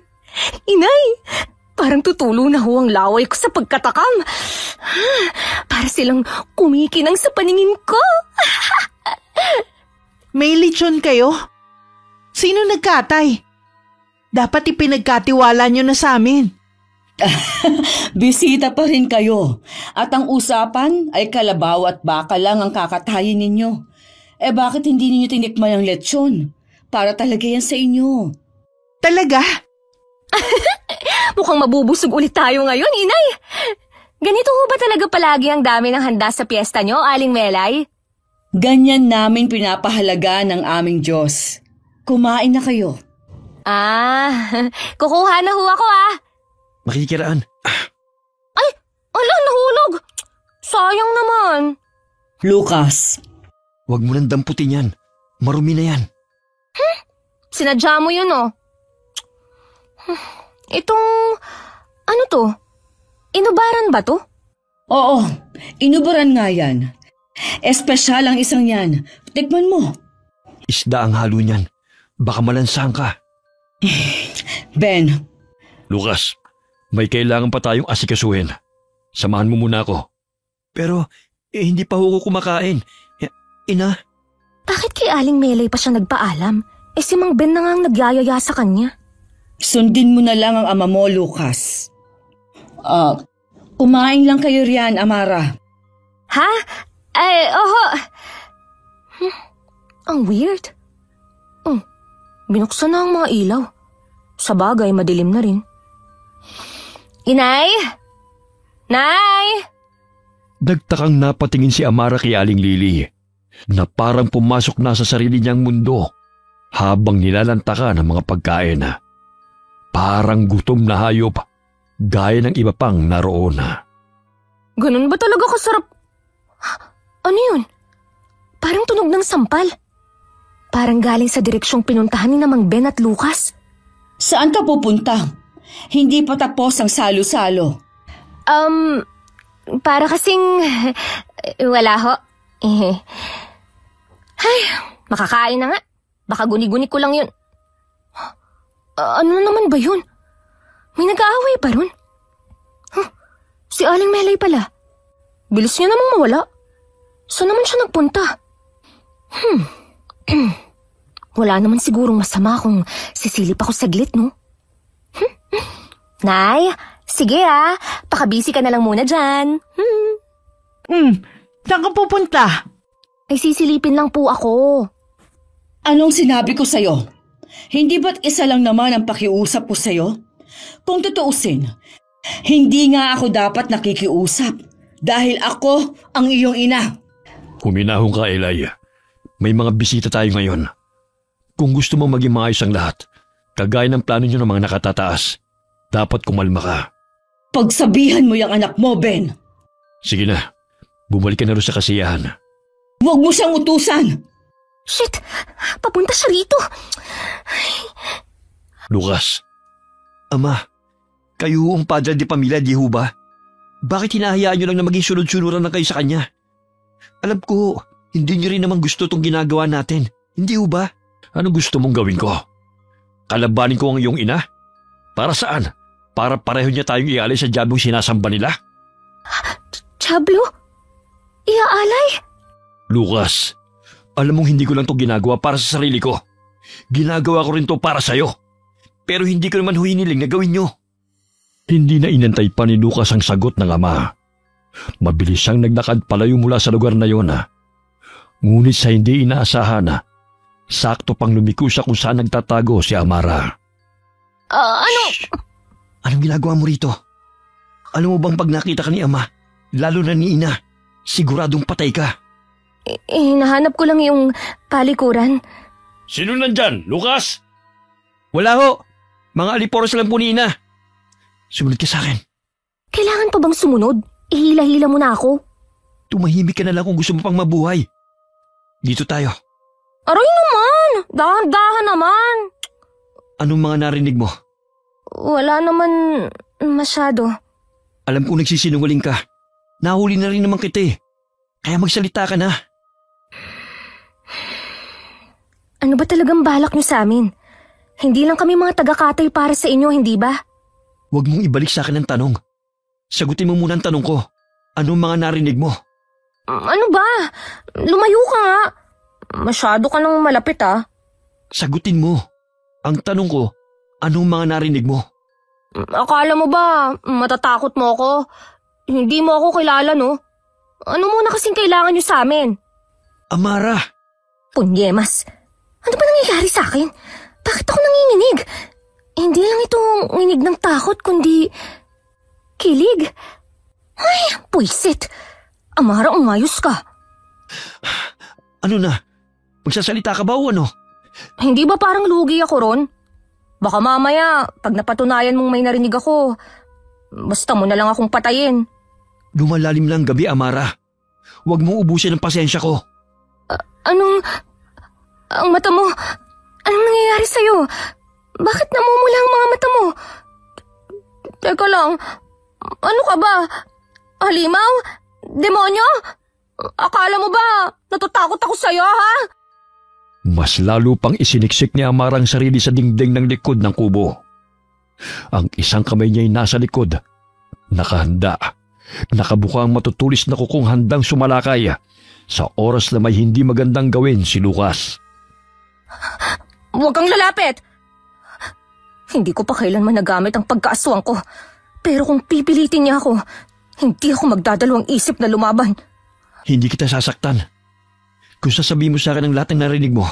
B: Inay! Parang tutulo na ho ang laway ko sa pagkatakam. Para silang kumikinang sa paningin ko.
C: May lechon kayo? Sino nagkatay? Dapat ipinagkatiwala nyo na sa amin.
A: Bisita pa rin kayo at ang usapan ay kalabaw at baka lang ang kakatayin ninyo. Eh bakit hindi ninyo tinikman ang lechon? Para talaga yan sa inyo.
C: Talaga?
B: Mukhang mabubusog ulit tayo ngayon, Inay. Ganito ho ba talaga palagi ang dami ng handa sa piyesta nyo, Aling Melay?
A: Ganyan namin pinapahalaga ng aming Diyos. Kumain na kayo.
B: Ah, kukuha na ho ako
D: Makikiraan.
B: Ay, ala, nahulog. Sayang naman.
A: Lucas.
D: Huwag mo nang damputin yan. Marumi na yan.
B: Sinadya mo yun, oh. Itong, ano to? Inubaran ba to?
A: Oo, inubaran nga yan. Espesyal ang isang yan. Tikman mo.
D: Isda ang halo niyan. Baka malansang ka.
A: Ben.
D: Lucas, may kailangan pa tayong asikasuhin. Samahan mo muna ako. Pero, hindi pa ako kumakain. Ina?
B: Bakit kay Aling Melay pa siya nagpaalam? Si Mang Ben na nga ang nagyayaya sa kanya.
A: Sundin mo na lang ang ama mo, Lucas. Kumain lang kayo riyan, Amara.
B: Ha? Ay, oho. Ang weird. Binuksan na ang mga ilaw. Sa bagay, madilim na rin. Inay? Nay?
D: Nagtakang napatingin si Amara kay Aling Lily. na parang pumasok na sa sarili niyang mundo habang nilalantakan ng mga pagkain. Parang gutom na hayop, gaya ng iba pang naroon.
B: Ganun ba talaga kasarap? Ano yun? Parang tunog ng sampal. Parang galing sa direksyong pinuntahan ni Mang Ben at Lucas.
A: Saan ka pupunta? Hindi pa tapos ang salo-salo.
B: Para kasing wala ho. Ay, makakain na nga. Baka guni-guni ko lang yun. Ano naman ba yun? May nag-aaway pa ron? Si Aling Melay pala. Bilis niya namang mawala. Saan naman siya nagpunta? Wala naman sigurong masama kung sisilip ako saglit, no? Nay, sige pakabisi ka na lang muna dyan.
C: Saan ka pupunta?
B: Ay sisilipin lang po ako.
A: Anong sinabi ko sa'yo? Hindi ba't isa lang naman ang pakiusap ko sa'yo? Kung tutuusin, hindi nga ako dapat nakikiusap dahil ako ang iyong ina.
D: Huminahon ka, Eli. May mga bisita tayo ngayon. Kung gusto mo maging maayos ang lahat, kagaya ng plano nyo ng mga nakatataas, dapat kumalma ka.
A: Pagsabihan mo yung anak mo, Ben.
D: Sige na, bumalik ka na rin sa kasiyahan.
A: Huwag mo siyang utusan.
B: Shit! Papunta siya rito.
D: Lucas, Ama, kayo ang padre de pamilya, di ho ba? Bakit hinahayaan nyo lang na maging sunod-sunuran na kayo sa kanya? Alam ko, hindi nyo rin naman gusto itong ginagawa natin. Hindi ho ba? Ano gusto mong gawin ko? Kalabanin ko ang iyong ina? Para saan? Para pareho niya tayong ialay sa diablong sinasamba nila?
B: Diablo? Iaalay?
D: Lucas, alam mong hindi ko lang to ginagawa para sa sarili ko. Ginagawa ko rin to para sa'yo. Pero hindi ko naman hiniling na gawin nyo. Hindi na inantay pa ni Lucas ang sagot ng ama. Mabilis siyang naglakad palayo mula sa lugar na yon. Ngunit sa hindi inaasahan, sakto pang lumiko siya kung saan nagtatago si Amara.
B: Ano?
D: Shh! Anong ginagawa mo rito? Alam mo bang pag nakita ka ni ama, lalo na ni ina, siguradong patay ka.
B: Hinahanap ko lang yung palikuran.
D: Sino nandyan, Lucas? Wala ho. Mga aliporos lang po ni ina. Sumunod ka sa akin.
B: Kailangan pa bang sumunod? Ihila-hila mo na ako.
D: Tumahimik ka na lang kung gusto mo pang mabuhay. Dito tayo.
B: Aray naman! Dahan-dahan naman!
D: Anong mga narinig mo?
B: Wala naman masyado.
D: Alam kong nagsisinungaling ka. Nahuli na rin naman kita eh. Kaya magsalita ka na.
B: Ano ba talagang balak niyo sa amin? Hindi lang kami mga taga-katay para sa inyo, hindi ba?
D: Huwag mong ibalik sa akin ang tanong. Sagutin mo muna ang tanong ko. Anong mga narinig mo?
B: Ano ba? Lumayo ka nga. Masyado ka nang malapit
D: Sagutin mo. Ang tanong ko, anong mga narinig mo?
B: Akala mo ba matatakot mo ako? Hindi mo ako kilala, no? Ano muna kasing kailangan niyo sa amin?
D: Amara!
B: Punyemas, ano ba nangyayari sa akin? Bakit ako nanginginig? Hindi lang ito nginig ng takot, kundi kilig. Ay, puisit. Amara, umayos ka.
D: Ano na? Magsasalita ka ba o ano?
B: Hindi ba parang lugi ako ron? Baka mamaya, pag napatunayan mong may narinig ako, basta mo na lang akong patayin.
D: Lumalalim lang gabi, Amara. Huwag mong ubusin ang pasensya ko.
B: Ang mata mo, anong nangyayari sa'yo? Bakit namumula ang mga mata mo? Teka lang, ano ka ba? Halimaw? Demonyo? Akala mo ba natatakot ako sa'yo, ha?
D: Mas lalo pang isiniksik ni Amara ang sarili sa dingding ng likod ng kubo. Ang isang kamay niya'y nasa likod, nakahanda, nakabukang matutulis na kukong handang sumalakay sa oras na may hindi magandang gawin si Lucas.
B: Huwag kang lalapit! Hindi ko pa kailanman nagamit ang pagkaaswang ko. Pero kung pipilitin niya ako, hindi ako magdadalawang isip na lumaban.
D: Hindi kita sasaktan. Kung sasabihin mo sa akin ang lahat ng narinig mo.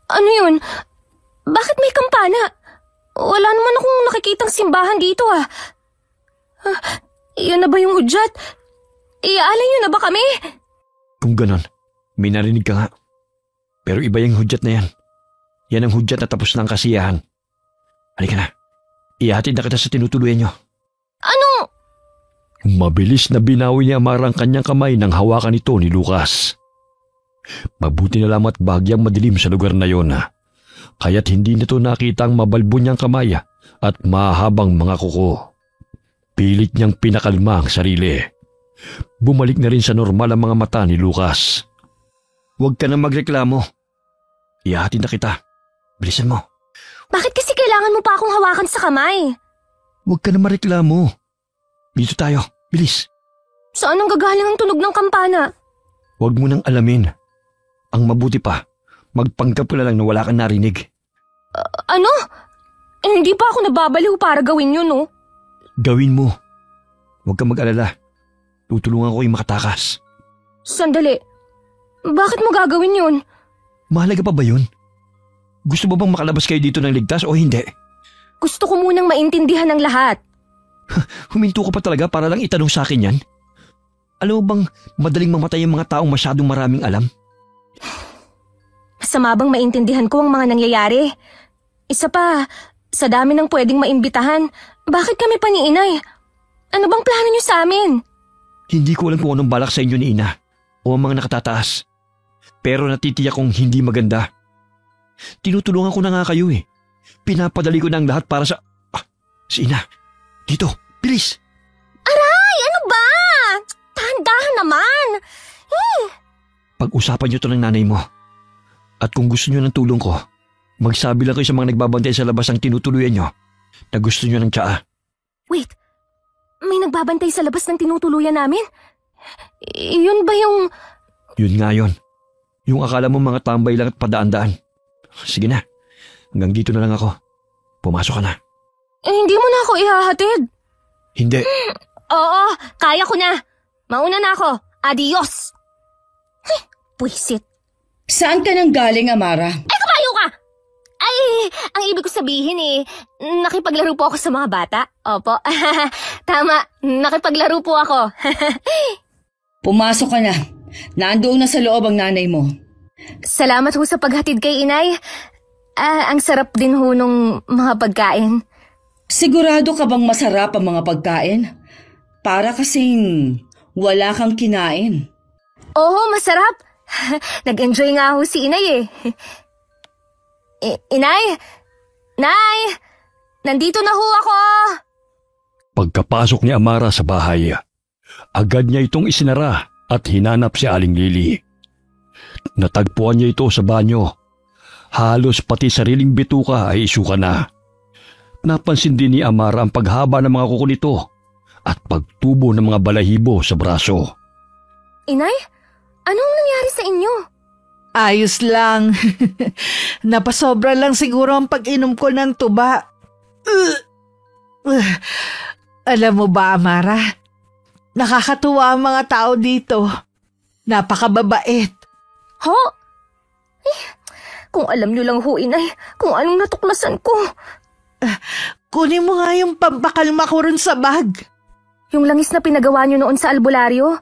B: Ano yun? Bakit may kampana? Wala naman akong nakikitang simbahan dito Iyon na ba yung hudyat? Iaalay niyo na ba kami?
D: Kung ganon, May narinig ka nga. Pero iba yung hudyat na yan. Yan ang hudyat na tapos na ang kasiyahan. Halika na. Ihatid na kita sa tinutuluyan nyo.
B: Ano?
D: Mabilis na binawi ni Amara ang kanyang kamay nang hawakan ito ni Lucas. Mabuti na lamang at bahagyang madilim sa lugar na yon. Kaya't hindi nito nakita ang mabalbo niyang kamay at mahabang mga kuko. Pilit niyang pinakalma ang sarili. Bumalik na rin sa normal ang mga mata ni Lucas. Huwag ka na magreklamo. Ihatid na kita. Bilisan mo.
B: Bakit kasi kailangan mo pa akong hawakan sa kamay?
D: Huwag ka na mareklamo. Dito tayo. Bilis.
B: Saan ang gagaling ang tunog ng kampana?
D: Huwag mo nang alamin. Ang mabuti pa, magpanggap ka na lang na wala kang narinig.
B: Ano? Hindi pa ako nababaliw para gawin yun, no?
D: Gawin mo. Huwag kang mag-alala. Tutulungan ko yung makatakas.
B: Sandali. Bakit mo gagawin yun?
D: Mahalaga pa ba yun? Gusto mo bang makalabas kayo dito ng ligtas o hindi?
B: Gusto ko munang maintindihan ng lahat.
D: Huminto ka pa talaga para lang itanong sa akin yan? Alam mo bang madaling mamatay ang mga taong masyadong maraming alam?
B: Masama bang maintindihan ko ang mga nangyayari? Isa pa, sa dami ng pwedeng maimbitahan, bakit kami pa ni Inay? Ano bang plano niyo sa amin?
D: Hindi ko alam kung anong balak sa inyo ni Ina o ang mga nakatataas. Pero natitiyak kong hindi maganda. Tinutulungan ko na nga kayo eh. Pinapadali ko na ang lahat para sa... si Ina. Dito, bilis!
B: Aray, ano ba? Dahan-dahan naman.
D: Pag-usapan niyo to ng nanay mo. At kung gusto niyo ng tulong ko, magsabi lang kayo sa mga nagbabantay sa labas ng tinutuluyan niyo na gusto niyo ng tsaa.
B: Wait, may nagbabantay sa labas ng tinutuluyan namin? Yun ba yung...
D: Yun nga yun. Yung akala mo mga tambay lang at padaan-daan. Sige na, hanggang dito na lang ako. Pumasok ka na.
B: Hindi mo na ako ihahatid.
D: Hindi.
B: Oo, kaya ko na. Mauna na ako. Adios. Puisit.
A: Saan ka nang galing, Amara?
B: Ay, kabayo ka! Ay, ang ibig ko sabihin nakipaglaro po ako sa mga bata. Opo. Tama, nakipaglaro po ako.
A: Pumasok ka na. Nandoon na sa loob ang nanay mo.
B: Salamat ho sa paghatid kay Inay. Ang sarap din ho nung mga pagkain.
A: Sigurado ka bang masarap ang mga pagkain? Para kasing wala kang kinain.
B: Oo, masarap. Nag-enjoy nga ho si Inay eh. Inay! Nay! Nandito na ho ako!
D: Pagkapasok ni Amara sa bahay, agad niya itong isinara at hinanap si Aling Lily. Natagpuan niya ito sa banyo. Halos pati sariling bituka ay isuka na. Napansin din ni Amara ang paghaba ng mga kuko nito at pagtubo ng mga balahibo sa braso.
B: Inay, anong nangyari sa inyo?
C: Ayos lang. Napasobra lang siguro ang pag-inom ko ng tuba. Alam mo ba, Amara? Nakakatuwa ang mga tao dito. Napakababait.
B: Ho? Kung alam niyo lang ho, Inay, kung anong natuklasan ko.
C: Kunin mo nga yung pampakalma ko rin sa bag.
B: Yung langis na pinagawa niyo noon sa albularyo?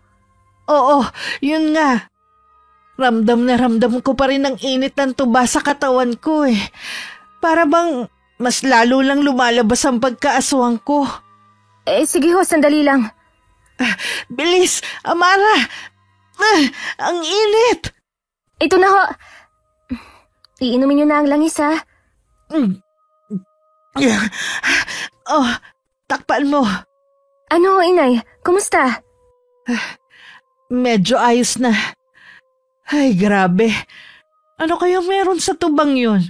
C: Oo, yun nga. Ramdam na ramdam ko pa rin ang init ng tuba sa katawan ko eh. Para bang mas lalo lang lumalabas ang pagkaaswang ko.
B: Sige ho, sandali lang.
C: Bilis, Amara! Ang init!
B: Ito na ho. Iinumin niyo na ang langis ha.
C: Oh, takpan mo.
B: Ano, Inay? Kumusta?
C: Medyo ayos na. Ay, grabe. Ano kaya meron sa tubang yun?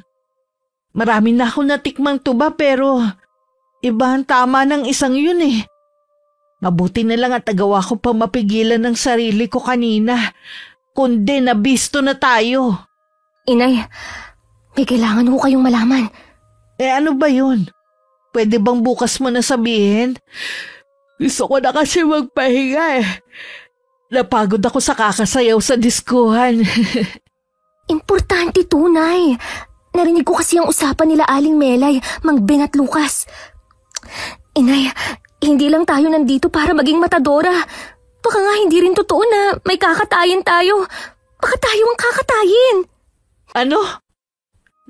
C: Marami na ako natikmang tuba pero iba ang tama ng isang yun eh. Mabuti na lang at nagawa ko pa mapigilan ng sarili ko kanina. Kundi nabisto na tayo.
B: Inay, may kailangan ho kayong malaman.
C: Ano ba yun? Pwede bang bukas mo na sabihin? Gusto ko na kasi magpahinga eh. Napagod ako sa kakasayaw sa diskuhan.
B: Importante tunay. Narinig ko kasi ang usapan nila Aling Melay, Mang Ben at Lucas. Inay, hindi lang tayo nandito para maging matadora. Baka nga hindi rin totoo na may kakatayin tayo. Baka tayo ang kakatayin.
C: Ano?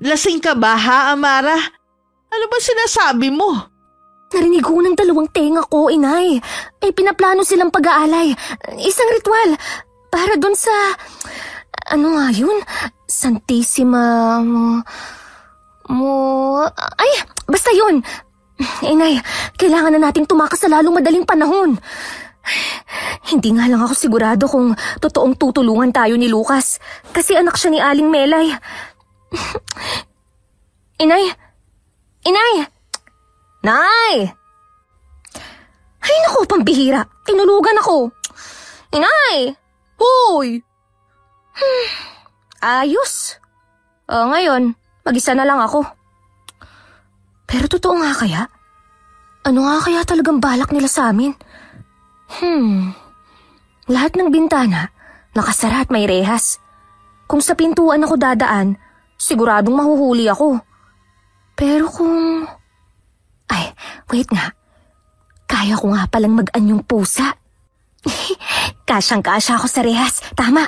C: Lasing ka ba ha, Amara? Ano ba sinasabi mo?
B: Narinig ko ng dalawang tenga ko, inay. Pinaplano silang pag-aalay. Isang ritual. Para dun sa... Ano nga yun? Santissima... Ay, basta yun. Inay, kailangan na nating tumakas sa lalong madaling panahon. Hindi nga lang ako sigurado kung totoong tutulungan tayo ni Lucas. Kasi anak siya ni Aling Melay. Inay! Inay! Nay! Ay naku, pambihira. Tinulugan ako. Inay! Hoy! Ayos. Ngayon, mag-isa na lang ako. Pero totoo nga kaya? Ano nga kaya talagang balak nila sa amin? Lahat ng bintana, nakasara at may rehas. Kung sa pintuan ako dadaan, siguradong mahuhuli ako. Pero kung... Ay, wait nga. Kaya ko nga palang mag-anyong pusa. Kasyang-kasya ako sa rehas. Tama.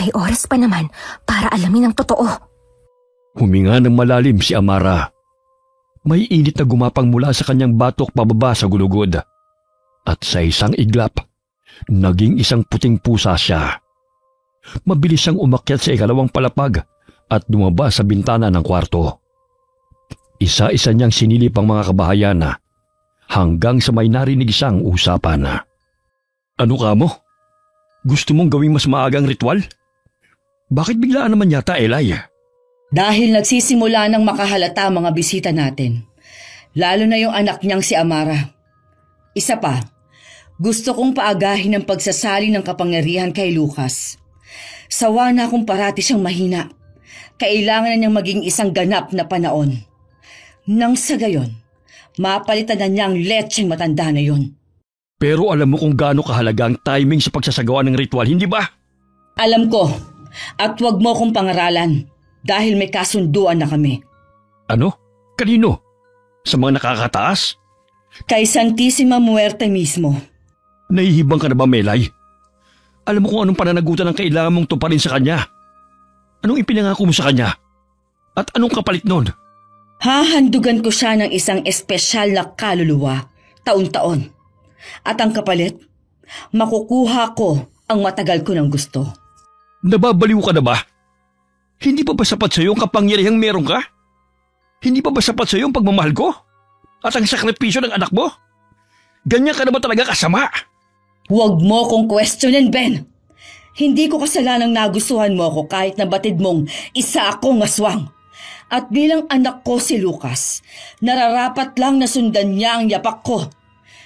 B: May oras pa naman para alamin ang totoo.
D: Huminga ng malalim si Amara. May init na gumapang mula sa kanyang batok pababa sa gulugod. At sa isang iglap, naging isang puting pusa siya. Mabilis siyang umakyat sa ikalawang palapag at dumaba sa bintana ng kwarto. Isa-isa niyang sinilip ang mga kabahayan hanggang sa may narinig isang usapan. Ano ka mo? Gusto mong gawing mas maagang ritual? Bakit biglaan naman yata, Eli?
A: Dahil nagsisimula ng makahalata mga bisita natin. Lalo na yung anak niyang si Amara. Isa pa, gusto kong paagahin ang pagsasali ng kapangyarihan kay Lucas. Sawa na akong parati siyang mahina. Kailangan na niyang maging isang ganap na panahon. Nang sa gayon, mapalitan na niya ang letseng matanda na yon.
D: Pero alam mo kung gaano kahalaga ang timing sa pagsasagawa ng ritual, hindi ba?
A: Alam ko, at huwag mo akong pangaralan dahil may kasunduan na kami.
D: Ano? Kanino? Sa mga nakakataas?
A: Kay Santissima Muerte mismo.
D: Nahihibang ka na ba, Melay? Alam mo kung anong pananagutan ang kailangan mong tuparin sa kanya? Anong ipinangako mo sa kanya? At anong kapalit nun?
A: Hahandugan ko siya ng isang espesyal na kaluluwa, taon-taon. At ang kapalit, makukuha ko ang matagal ko ng gusto.
D: Nababaliw ka na ba? Hindi pa ba sapat sa iyo ang kapangyarihang meron ka? Hindi pa ba sapat sa iyo ang pagmamahal ko? At ang sakripisyo ng anak mo? Ganyan ka na ba talaga kasama?
A: Huwag mo kong questionin, Ben. Hindi ko kasalanang nagustuhan mo ako kahit na batid mong isa akong aswang. At bilang anak ko si Lucas, nararapat lang na sundan niya ang yapak ko.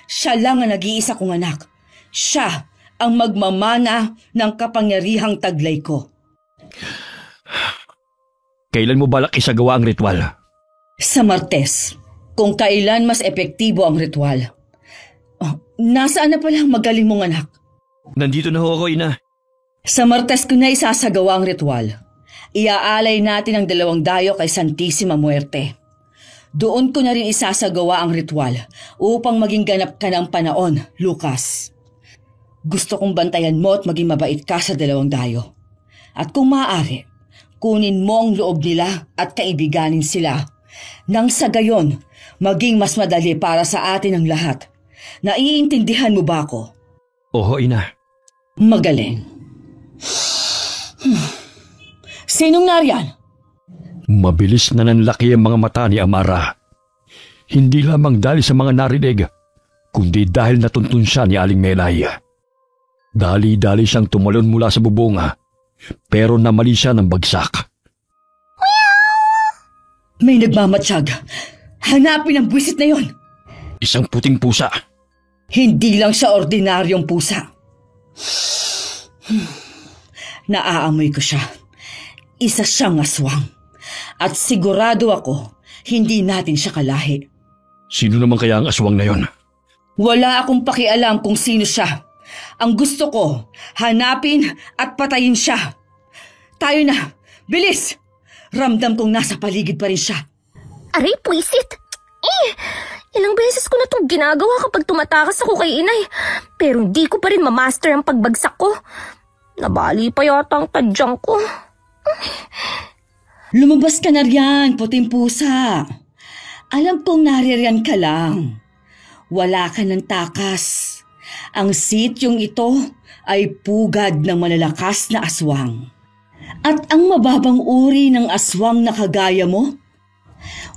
A: Siya lang ang nag-iisa kong anak. Siya ang magmamana ng kapangyarihang taglay ko.
D: Kailan mo balak isagawa ang ritual?
A: Sa Martes, kung kailan mas epektibo ang ritual. Nasaan na pala ang magaling mong anak?
D: Nandito na ho ako, ina.
A: Sa Martes ko na isasagawa ang ritual. Iaalay natin ang 2 dayo kay Santissima Muerte. Doon ko na rin isasagawa ang ritual upang maging ganap ka ng panahon, Lucas. Gusto kong bantayan mo at maging mabait ka sa 2 dayo. At kung maaari, kunin mo ang loob nila at kaibiganin sila. Nang sa gayon, maging mas madali para sa atin ang lahat. Naiintindihan mo ba ako?
D: Oo, ina.
A: Magaling. Sinong nariyan?
D: Mabilis na nanlaki ang mga mata ni Amara. Hindi lamang dahil sa mga narinig, kundi dahil natuntun siya ni Aling Melay. Dali-dali siyang tumalon mula sa bubunga, pero namali siya ng bagsak.
A: May nagmamatsyag. Hanapin ang buwisit na yon.
D: Isang puting pusa.
A: Hindi lang siya ordinaryong pusa. Naaamoy ko siya. Isa siyang aswang. At sigurado ako, hindi natin siya kalahi.
D: Sino naman kaya ang aswang na yon?
A: Wala akong pakialam kung sino siya. Ang gusto ko, hanapin at patayin siya. Tayo na! Bilis! Ramdam kong nasa paligid pa rin siya.
B: Aray, puisit! Ilang beses ko na itong ginagawa kapag tumatakas ako kay inay. Pero hindi ko pa rin mamaster ang pagbagsak ko. Nabali pa yata ang tadyang ko.
A: Lumabas ka na riyan, puting pusa. Alam kong naririyan ka lang. Wala ka ng takas. Ang sityong ito ay pugad ng malalakas na aswang. At ang mababang uri ng aswang na kagaya mo,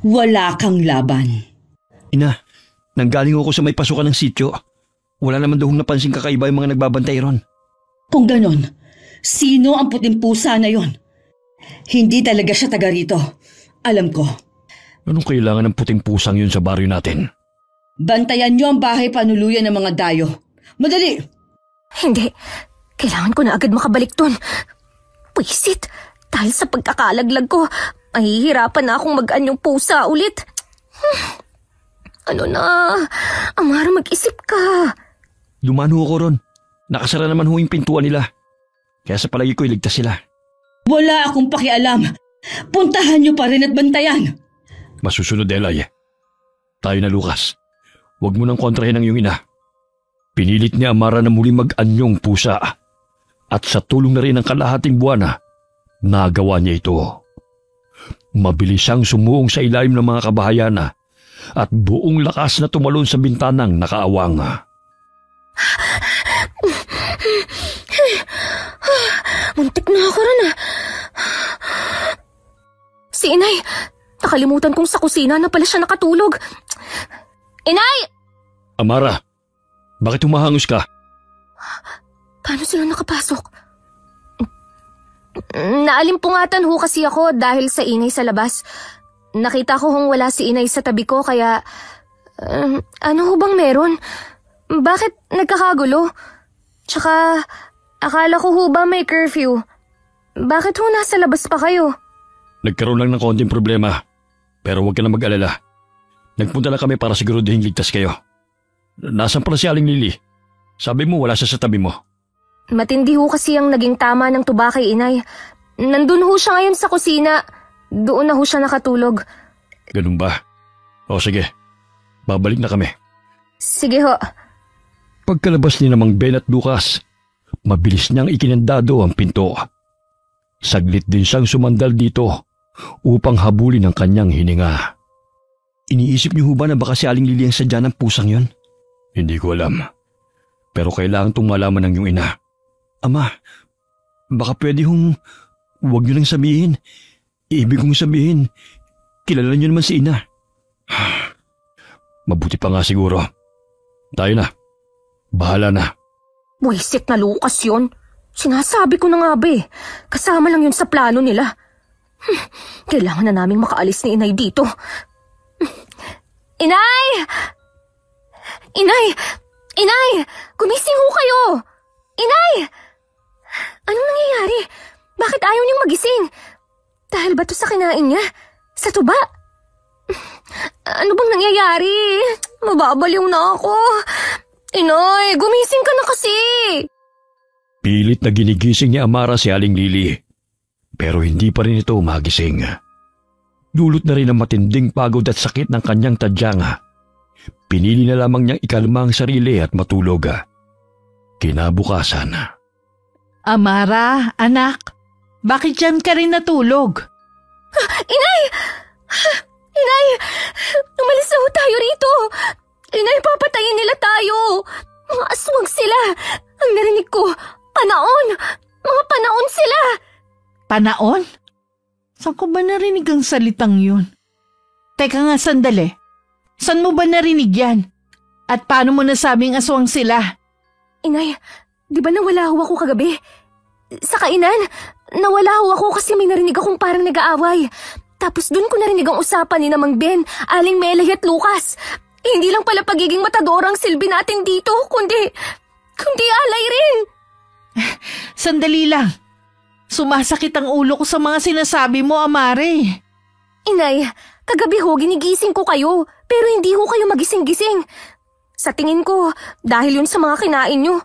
A: wala kang laban.
D: Ina, nanggaling ako sa may pasukan ng sityo. Wala naman daw napansing kakaiba yung mga nagbabantay ron.
A: Kung ganon, sino ang puting pusa na yon? Hindi talaga siya taga rito. Alam ko.
D: Anong kailangan ng puting pusang yun sa baryo natin?
A: Bantayan niyo ang bahay panuluyan ng mga dayo. Madali!
B: Hindi. Kailangan ko na agad makabalik dun. Pwisit. Dahil sa pagkakalaglag ko, mahihirapan na akong mag-anyong pusa ulit. Ano na? Amara, mag-isip ka.
D: Dumano ako ron. Nakasara naman ho yung pintuan nila. Kaya sa palagi ko iligtas sila.
A: Wala akong pakialam. Puntahan niyo pa rin at bantayan.
D: Masusunod, Elay. Tayo na, Lucas. Huwag mo nang kontrahin ang iyong ina. Pinilit ni Amara na muli mag-anyong pusa. At sa tulong na rin ng kalahating buwan, nagawa niya ito. Mabilis siyang sumuong sa ilalim ng mga kabahayan at buong lakas na tumalon sa bintanang nakaawang.
B: Muntik na ako rin Si Inay, nakalimutan kong sa kusina na pala siya nakatulog. Inay!
D: Amara, bakit humahangos ka?
B: Paano sila nakapasok? Naalimpungatan ho kasi ako dahil sa ingay sa labas. Nakita ko hong wala si Inay sa tabi ko kaya... ano ho bang meron? Bakit nagkakagulo? Tsaka, akala ko ho ba may curfew? Bakit ho nasa labas pa kayo?
D: Nagkaroon lang ng konting problema. Pero huwag ka na mag-alala. Nagpunta lang kami para siguraduhin ligtas kayo. Nasaan pala si Aling Lily? Sabi mo wala siya sa tabi mo.
B: Matindi ho kasi ang naging tama ng tuba kay Inay. Nandun ho siya ngayon sa kusina. Doon na ho siya nakatulog.
D: Ganun ba? O sige, babalik na kami.
B: Sige ho.
D: Pagkalabas ni namang Ben at Lucas, mabilis niyang ikinandado ang pinto. Saglit din siyang sumandal dito upang habulin ang kanyang hininga. Iniisip niyo ba na baka si Aling Lily ang sadya ng pusang yon? Hindi ko alam. Pero kailangan itong malaman ng iyong ina. Ama, baka pwede hong huwag niyo lang sabihin. Ibig kong sabihin, kilala niyo naman si ina. Mabuti pa nga siguro. Tayo na. Bahala na.
B: Buwisit na Lucas yun. Sinasabi ko na nga ba eh. Kasama lang yun sa plano nila. Kailangan na naming makaalis ni Inay dito. Inay! Inay! Inay! Gumising ho kayo! Inay! Anong nangyayari? Bakit ayaw niyang magising? Dahil ba to sa kinain niya? Sa tuba? Ano bang nangyayari? Mababaliw na ako. Inay, gumising ka na kasi.
D: Pilit na ginigising ni Amara si Aling Lily. Pero hindi pa rin ito magising. Dulot na rin ang matinding pagod at sakit ng kanyang tadyang. Pinili na lamang niyang ikalma ang sarili at matulog. Kinabukasan.
C: Amara, anak, bakit dyan ka rin natulog?
B: Inay! Inay! Umalis na ho tayo rito! Inay, papatayin nila tayo! Mga aswang sila! Ang narinig ko, panaon! Mga panaon sila!
C: Panaon? Saan ko ba narinig ang salitang yun? Teka nga sandali. Saan mo ba narinig yan? At paano mo nasabing aswang sila?
B: Inay, di ba nawala ho ako kagabi? Sa kainan, nawala ho ako kasi may narinig akong parang nag-aaway. Tapos dun ko narinig ang usapan ni Namang Ben, Aling Melay at Lucas. Hindi lang pala pagiging matadora ang silbi natin dito, kundi alay rin.
C: Sandali lang. Sumasakit ang ulo ko sa mga sinasabi mo, Amare.
B: Inay, kagabi ho ginigising ko kayo, pero hindi ho kayo magising-gising. Sa tingin ko, dahil yun sa mga kinain nyo.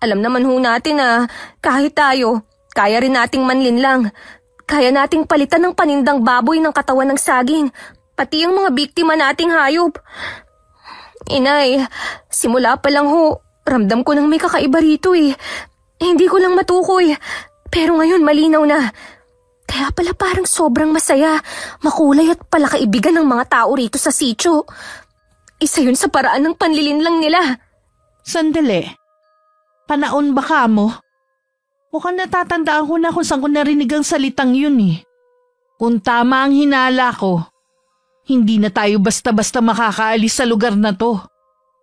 B: Alam naman ho natin na kahit tayo, kaya rin nating manlinlang. Kaya nating palitan ng panindang baboy ng katawan ng saging, pati ang mga biktima nating hayop. Inay, simula pa lang ho, ramdam ko nang may kakaiba rito eh. Hindi ko lang matukoy. Pero ngayon malinaw na. Kaya pala parang sobrang masaya, makulay at palakaibigan ng mga tao rito sa sitio. Isa yun sa paraan ng panlilinlang nila.
C: Sandali. Panaon ba ka mo? Mukhang natatandaan ko na kung saan ko narinig ang salitang yun eh. Kung tama ang hinala ko, hindi na tayo basta-basta makakaalis sa lugar na to.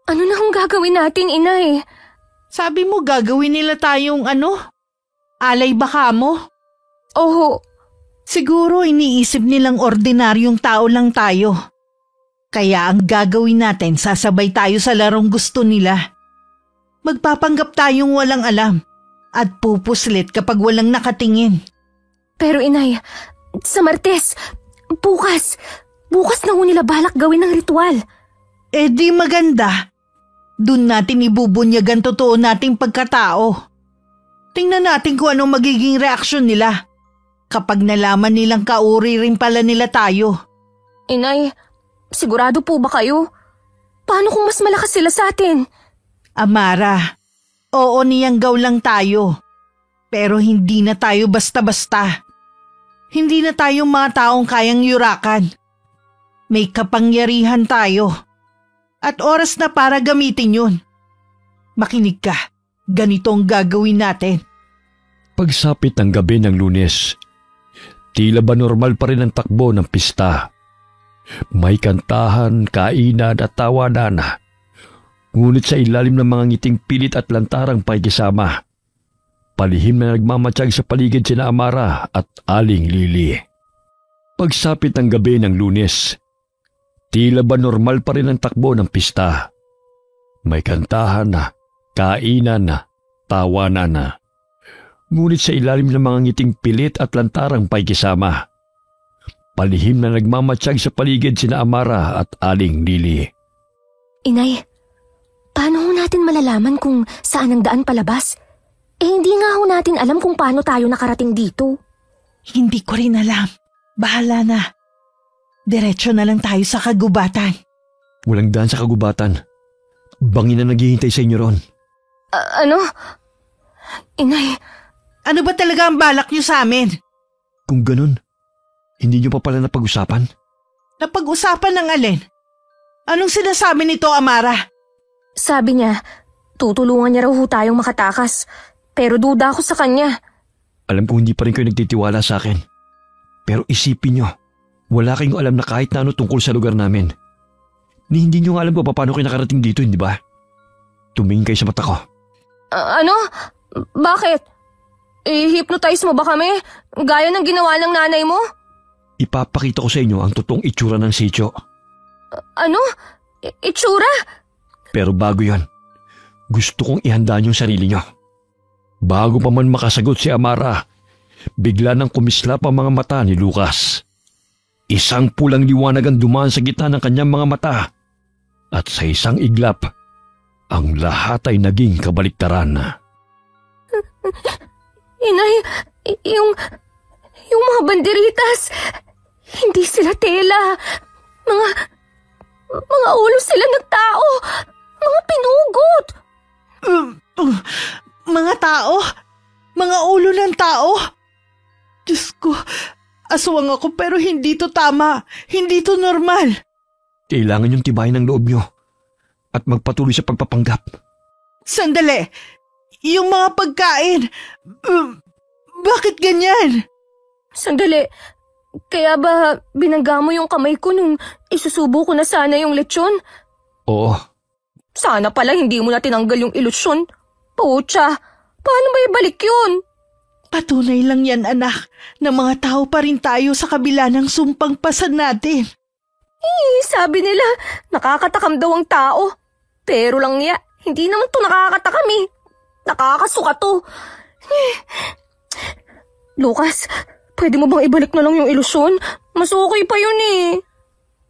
B: Ano na kung gagawin natin, inay?
C: Sabi mo gagawin nila tayong alay ba ka mo?
B: Oo.
C: Siguro iniisip nilang ordinaryong tao lang tayo. Kaya ang gagawin natin, sasabay tayo sa larong gusto nila. Magpapanggap tayong walang alam at pupuslit kapag walang nakatingin.
B: Pero inay, sa Martes, bukas na ho nila balak gawin ng ritual.
C: Eh di maganda. Doon natin ibubunyagan totoo nating pagkatao. Tingnan natin kung anong magiging reaksyon nila kapag nalaman nilang kauri rin pala nila tayo.
B: Inay, sigurado po ba kayo? Paano kung mas malakas sila sa atin?
C: Amara, oo niyanggaw lang tayo. Pero hindi na tayo basta-basta. Hindi na tayong mga taong kayang yurakan. May kapangyarihan tayo. At oras na para gamitin yun. Makinig ka, ganito ang gagawin natin.
D: Pagsapit ng gabi ng Lunes, tila ba normal pa rin ang takbo ng pista. May kantahan, kainan at tawanan. Ngunit sa ilalim ng mga ngiting pilit at lantarang pakikisama, palihim na nagmamatsyag sa paligid sina Amara at Aling Lily. Pagsapit ng gabi ng Lunes, tila ba normal pa rin ang takbo ng pista. May kantahan na, kainan na, tawanan na. Ngunit sa ilalim ng mga ngiting pilit at lantarang pakikisama, palihim na nagmamatsyag sa paligid sina Amara at Aling Lily.
B: Inay, paano ho natin malalaman kung saan ang daan palabas? Hindi nga ho natin alam kung paano tayo nakarating dito.
C: Hindi ko rin alam. Bahala na. Diretso na lang tayo sa kagubatan.
D: Walang daan sa kagubatan. Bangin na naghihintay sa inyo ron.
B: Ano? Inay,
C: ano ba talaga ang balak niyo sa amin?
D: Kung ganun, hindi niyo pa pala napag-usapan?
C: Napag-usapan ng alin? Anong sinasabi nito, Amara?
B: sabi niya, tutulungan niya raw ho tayong makatakas. Pero duda ako sa kanya.
D: Alam ko hindi pa rin kayo nagtitiwala sa akin. Pero isipin niyo, wala kayong alam na kahit na ano tungkol sa lugar namin. Hindi niyo nga alam kung paano kayo nakarating dito, hindi ba? Tumingin kayo sa mata ko.
B: Ano? Bakit? I-hypnotize mo ba kami? Gaya ng ginawa ng nanay mo?
D: Ipapakita ko sa inyo ang totoong itsura ng sitio.
B: Ano? Itsura?
D: Pero bago yon, gusto kong ihanda niyong sarili niyo. Bago pa man makasagot si Amara, bigla nang kumislap ang mga mata ni Lucas. Isang pulang liwanag ang dumaan sa gitna ng kanyang mga mata. At sa isang iglap, ang lahat ay naging kabaliktaran.
B: Inay, yung mga banderitas, hindi sila tela. Mga ulo sila ng tao. Mga pinugot.
C: Mga tao? Mga ulo ng tao? Diyos ko, aswang ako pero hindi to tama. Hindi to normal.
D: Kailangan niyong tibayin ang loob niyo at magpatuloy sa pagpapanggap.
C: Sandali! Yung mga pagkain, bakit ganyan?
B: Sandali, kaya ba binangga mo yung kamay ko nung isusubo ko na sana yung lechon?
D: Oo.
B: Sana pala hindi mo na tinanggal yung ilusyon. Pucha, paano ba ibalik yun?
C: Patunay lang yan, anak, na mga tao pa rin tayo sa kabila ng sumpang pasan natin.
B: Sabi nila, nakakatakam daw ang tao. Pero lang niya, hindi naman to nakakatakam eh. Nakakasuka to. Lucas, pwede mo bang ibalik na lang yung ilusyon? Mas okay pa yun eh.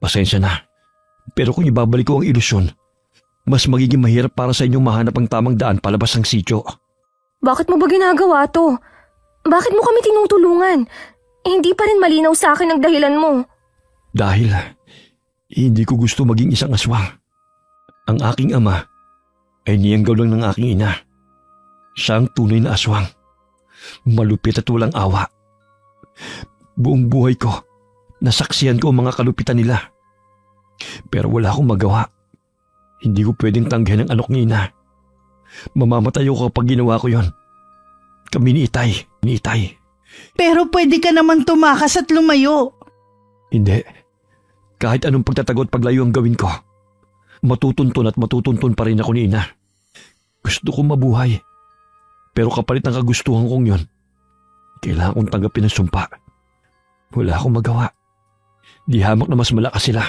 D: Pasensya na. Pero kung ibabalik ko ang ilusyon, mas magiging mahirap para sa inyong mahanap ang tamang daan palabas ng sitio.
B: Bakit mo ba ginagawa to? Bakit mo kami tinutulungan? Hindi pa rin malinaw sa akin ang dahilan mo.
D: Dahil hindi ko gusto maging isang aswang. Ang aking ama ay niyanggaw lang ng aking ina. Siya ang tunay na aswang. Malupit at walang awa. Buong buhay ko, nasaksihan ko ang mga kalupitan nila. Pero wala akong magawa. Hindi ko pwedeng tanggihan ang alok ni ina. Mamamatay ako kapag ginawa ko yon. Kami ni Itay.
C: Pero pwede ka naman tumakas at lumayo.
D: Hindi. Kahit anong pagtatago at paglayo ang gawin ko, matutuntun pa rin ako ni ina. Gusto ko mabuhay. Pero kapalit ng kagustuhan kong yon, kailangan kong tanggapin ang sumpa. Wala akong magawa. Di hamak na mas malakas sila.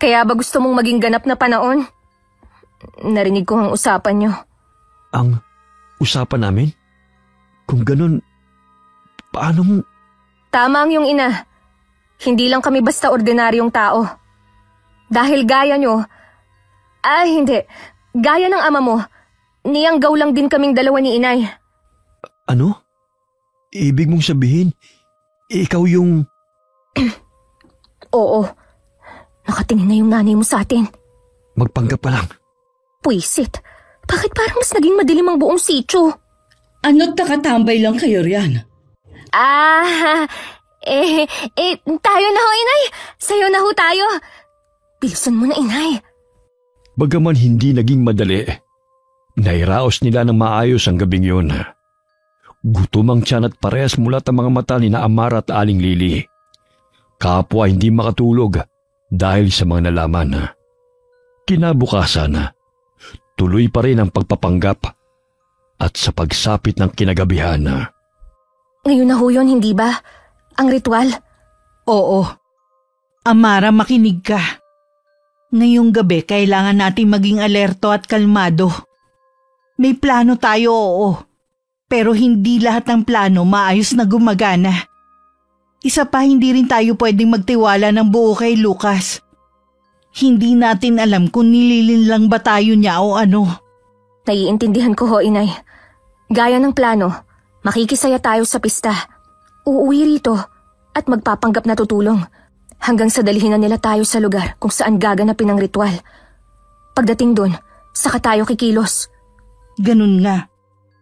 B: Kaya ba gusto mong maging ganap na panahon? Narinig ko ang usapan niyo.
D: Ang usapan namin? Kung ganun, paano?
B: Tama ang iyong ina. Hindi lang kami basta ordinaryong tao. Dahil gaya niyo, hindi, gaya ng ama mo, niyanggaw lang din kaming dalawa ni inay.
D: Ano? Ibig mong sabihin, ikaw yung...
B: Oo. Nakatingin na yung nanay mo sa atin.
D: Magpanggap ka lang.
B: Puisit. Bakit parang mas naging madilim ang buong sityo?
A: Ano't nakatambay lang kayo riyan?
B: Tayo na ho, inay. Sayo na ho tayo. Bilisan mo na, inay.
D: Bagaman hindi naging madali, nairaos nila ng maayos ang gabing yun. Gutom ang tiyan at parehas mulat ang mga mata ni na Amara at Aling Lily. Kapwa hindi makatulog dahil sa mga nalaman. Kinabukasan, tuloy pa rin ang pagpapanggap at sa pagsapit ng kinagabihan.
B: Ngayon na ho yun, hindi ba? Ang ritual?
C: Oo. Amara, makinig ka. Ngayong gabi, kailangan nating maging alerto at kalmado. May plano tayo, oo. Pero hindi lahat ng plano maayos na gumagana. Isa pa, hindi rin tayo pwedeng magtiwala ng buo kay Lucas. Hindi natin alam kung nililin lang ba tayo niya o ano.
B: Naiintindihan ko ho, inay. Gaya ng plano, makikisaya tayo sa pista. Uuwi rito at magpapanggap na tutulong. Hanggang sa dalhin na nila tayo sa lugar kung saan gaganapin ang ritual. Pagdating dun, saka tayo kikilos.
C: Ganun nga.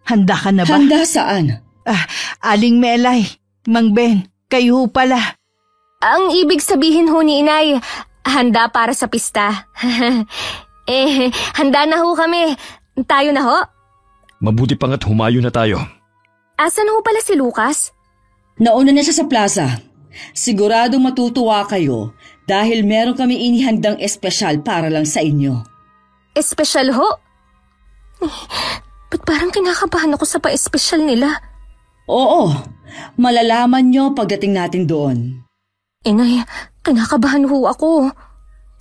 C: Handa ka na ba?
A: Handa saan?
C: Aling Melay, Mang Ben, kayo ho pala.
B: Ang ibig sabihin ho ni inay, handa para sa pista. Handa na ho kami. Tayo na ho?
D: Mabuti pa nga't humayo na tayo.
B: Asan ho pala si Lucas?
A: Nauna na siya sa plaza. Siguradong matutuwa kayo dahil meron kami inihandang espesyal para lang sa inyo.
B: Espesyal ho? Ba't parang kinakabahan ako sa pa-espesyal nila?
A: Oo, malalaman nyo pagdating natin doon.
B: Inay, kinakabahan ho ako.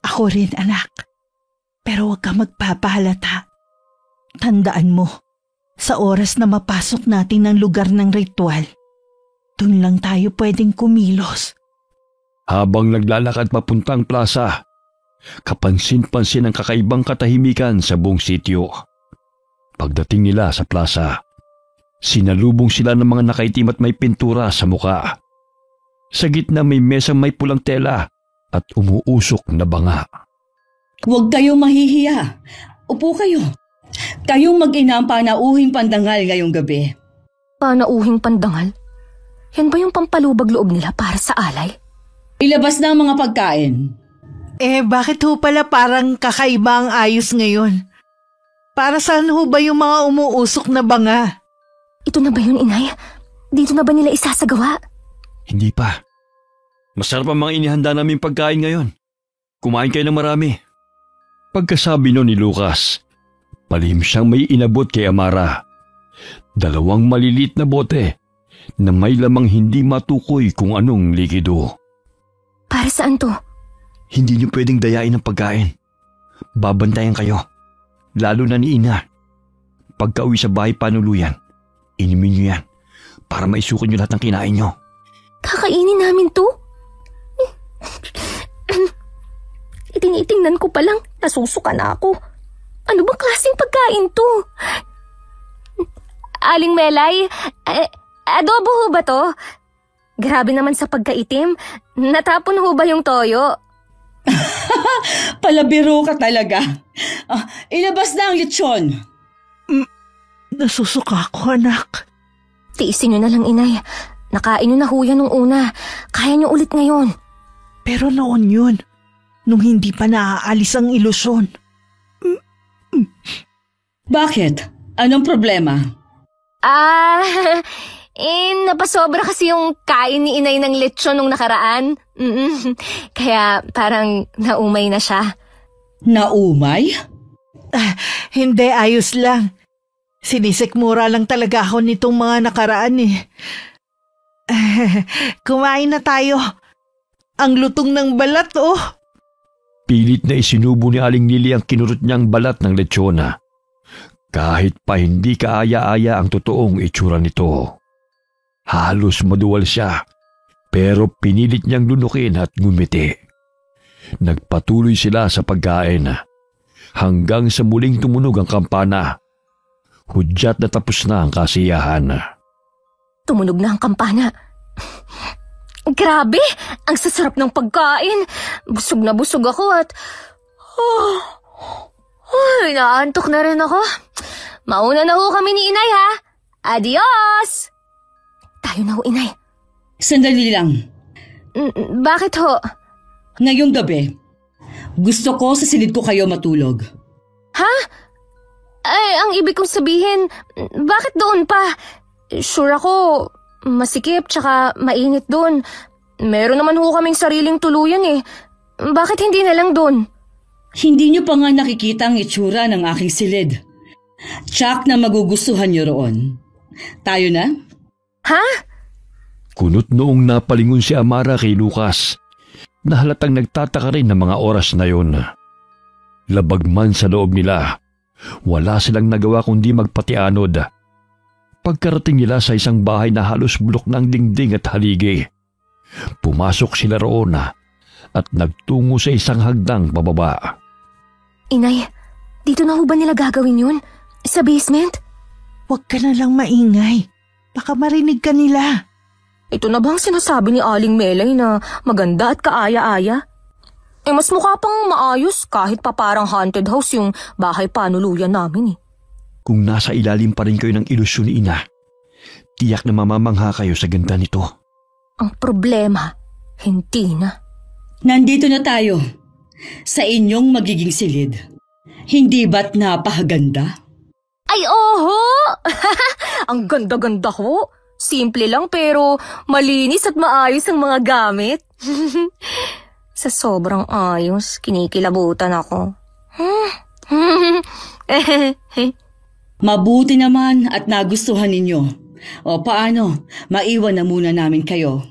C: Ako rin, anak. Pero huwag ka magpapahalata. Tandaan mo, sa oras na mapasok natin ang lugar ng ritual, dun lang tayo pwedeng kumilos.
D: Habang naglalakad papuntang plaza, kapansin-pansin ang kakaibang katahimikan sa buong sityo. Pagdating nila sa plaza, sinalubong sila ng mga nakaitim at may pintura sa muka. Sa gitna may mesang may pulang tela at umuusok na banga.
A: Huwag kayong mahihiya. Upo kayo. Kayong mag-ina ang panauhing pandangal ngayong gabi.
B: Panauhing pandangal? Yan ba yung pampalubag loob nila para sa alay?
A: Ilabas na ang mga pagkain.
C: Bakit ho pala parang kakaiba ang ayos ngayon? Para saan ho ba yung mga umuusok na banga?
B: Ito na ba yun, inay? Dito na ba nila isasagawa?
D: Hindi pa. Masarap ang mga inihanda naming pagkain ngayon. Kumain kayo ng marami. Pagkasabi nun ni Lucas, palihim siyang may inabot kay Amara. 2 maliliit na bote na may lamang hindi matukoy kung anong likido.
B: Para saan to?
D: Hindi niyo pwedeng dayain ang pagkain. Babantayan kayo. Lalo na ni ina. Pagka-uwi sa bahay panuluyan, inumin niyo yan para maisukin niyo lahat ng kinain niyo.
B: Kakainin namin to? Itinitingnan ko pa lang, nasusuka na ako. Ano bang klaseng pagkain to? Aling Melay, adobo ho ba to? Grabe naman sa pagkaitim. Natapon ho ba yung toyo?
A: Palabiro ka talaga. Ilabas na ang lechon.
C: Nasusuka ko, anak.
B: Tiisin niyo na lang, inay. Nakain niyo na ho yan nung una. Kaya niyo ulit ngayon.
C: Pero noon yun, nung hindi pa naaalis ang ilusyon.
A: Bakit? Anong problema?
B: Napasobra kasi yung kain ni inay ng lechon nung nakaraan. Kaya parang naumay na siya.
A: Naumay?
C: Hindi, ayos lang. Sinisikmura lang talaga ako nitong mga nakaraan eh. Kumain na tayo. Ang lutong ng balat, oh.
D: Pilit na isinubo ni Aling Lily ang kinurot niyang balat ng lechona. Kahit pa hindi kaaya-aya ang totoong itsura nito. Halos maduwal siya, pero pinilit niyang lunukin at ngumiti. Nagpatuloy sila sa pagkain hanggang sa muling tumunog ang kampana. Hudyat na tapos na ang kasiyahan.
B: Tumunog na ang kampana. Grabe! Ang sasarap ng pagkain. Busog na busog ako at... naantok na rin ako. Mauna na ho kami ni inay, ha? Adios! Tayo na ho, inay.
A: Sandali lang.
B: Bakit ho?
A: Ngayong gabi, gusto ko sa silid ko kayo matulog.
B: Ha? Ay, ang ibig kong sabihin, bakit doon pa? Sure ako, masikip tsaka mainit doon. Meron naman ho kaming sariling tuluyan eh. Bakit hindi na lang doon?
A: Hindi niyo pa nga nakikita ang itsura ng aking silid. Tsak na magugustuhan niyo roon. Tayo na?
B: Ha?
D: Kunot noong napalingon si Amara kay Lucas, na halatang nagtataka rin ng mga oras na yon. Labag man sa loob nila, wala silang nagawa kundi magpatianod. Pagkarating nila sa isang bahay na halos bulok ng dingding at haligi, pumasok sila roon at nagtungo sa isang hagdang pababa.
B: Inay, dito na ho ba nila gagawin yun? Sa basement?
C: Huwag ka na lang maingay. Baka marinig ka nila.
B: Ito na bang sinasabi ni Aling Melay na maganda at kaaya-aya? Mas mukha pang maayos kahit pa parang haunted house yung bahay panuluyan namin eh.
D: Kung nasa ilalim pa rin kayo ng ilusyon ni Ina, tiyak na mamamangha kayo sa ganda nito.
B: Ang problema, hindi na.
A: Nandito na tayo. Sa inyong magiging silid. Hindi ba't napakaganda?
B: Ay, oho! Ang ganda-ganda ho. Simple lang pero malinis at maayos ang mga gamit. Sa sobrang ayos, kinikilabutan ako.
A: Mabuti naman at nagustuhan ninyo. O paano, maiwan na muna namin kayo.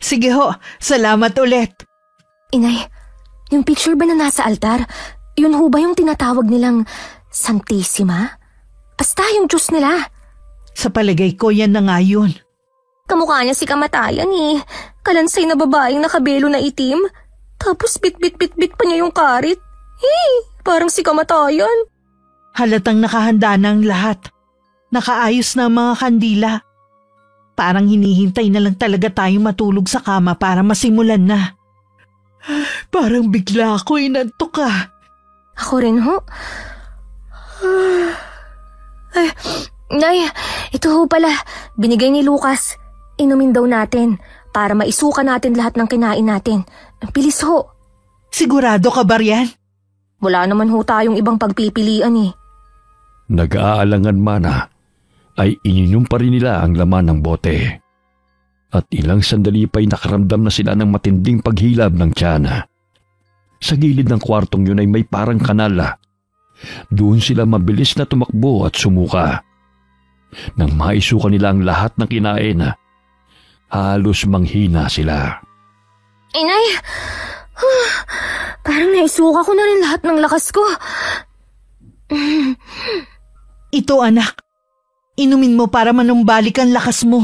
C: Sige ho, salamat ulit.
B: Inay, yung picture ba na nasa altar, yun ho ba yung tinatawag nilang Santissima? Basta yung Diyos nila.
C: Sa palagay ko yan na nga yun.
B: Kamukha niya si Kamatayan eh. Kalansay na babaeng nakabelo na itim. Tapos bit-bit-bit-bit pa niya yung karit. Parang si Kamatayan.
C: Halatang nakahanda na ang lahat. Nakaayos na ang mga kandila. Parang hinihintay na lang talaga tayong matulog sa kama para masimulan na. Parang bigla ako inantok ka.
B: Ako rin ho. Ay, Nay, ito ho pala. Binigay ni Lucas. Inumin daw natin para maisuka natin lahat ng kinain natin. Bilis ho.
C: Sigurado ka ba riyan?
B: Wala naman ho tayong ibang pagpipilian eh.
D: Nag-aalangan man ay ininom pa rin nila ang laman ng bote. At ilang sandali pa'y nakaramdam na sila ng matinding paghilab ng tiyan. Sa gilid ng kwartong yun ay may parang kanal. Doon sila mabilis na tumakbo at sumuka. Nang maisuka nila ang lahat ng kinain, halos manghina sila.
B: Inay, parang naisuka ko na rin lahat ng lakas ko.
C: Ito anak, inumin mo para manumbalik ang lakas mo.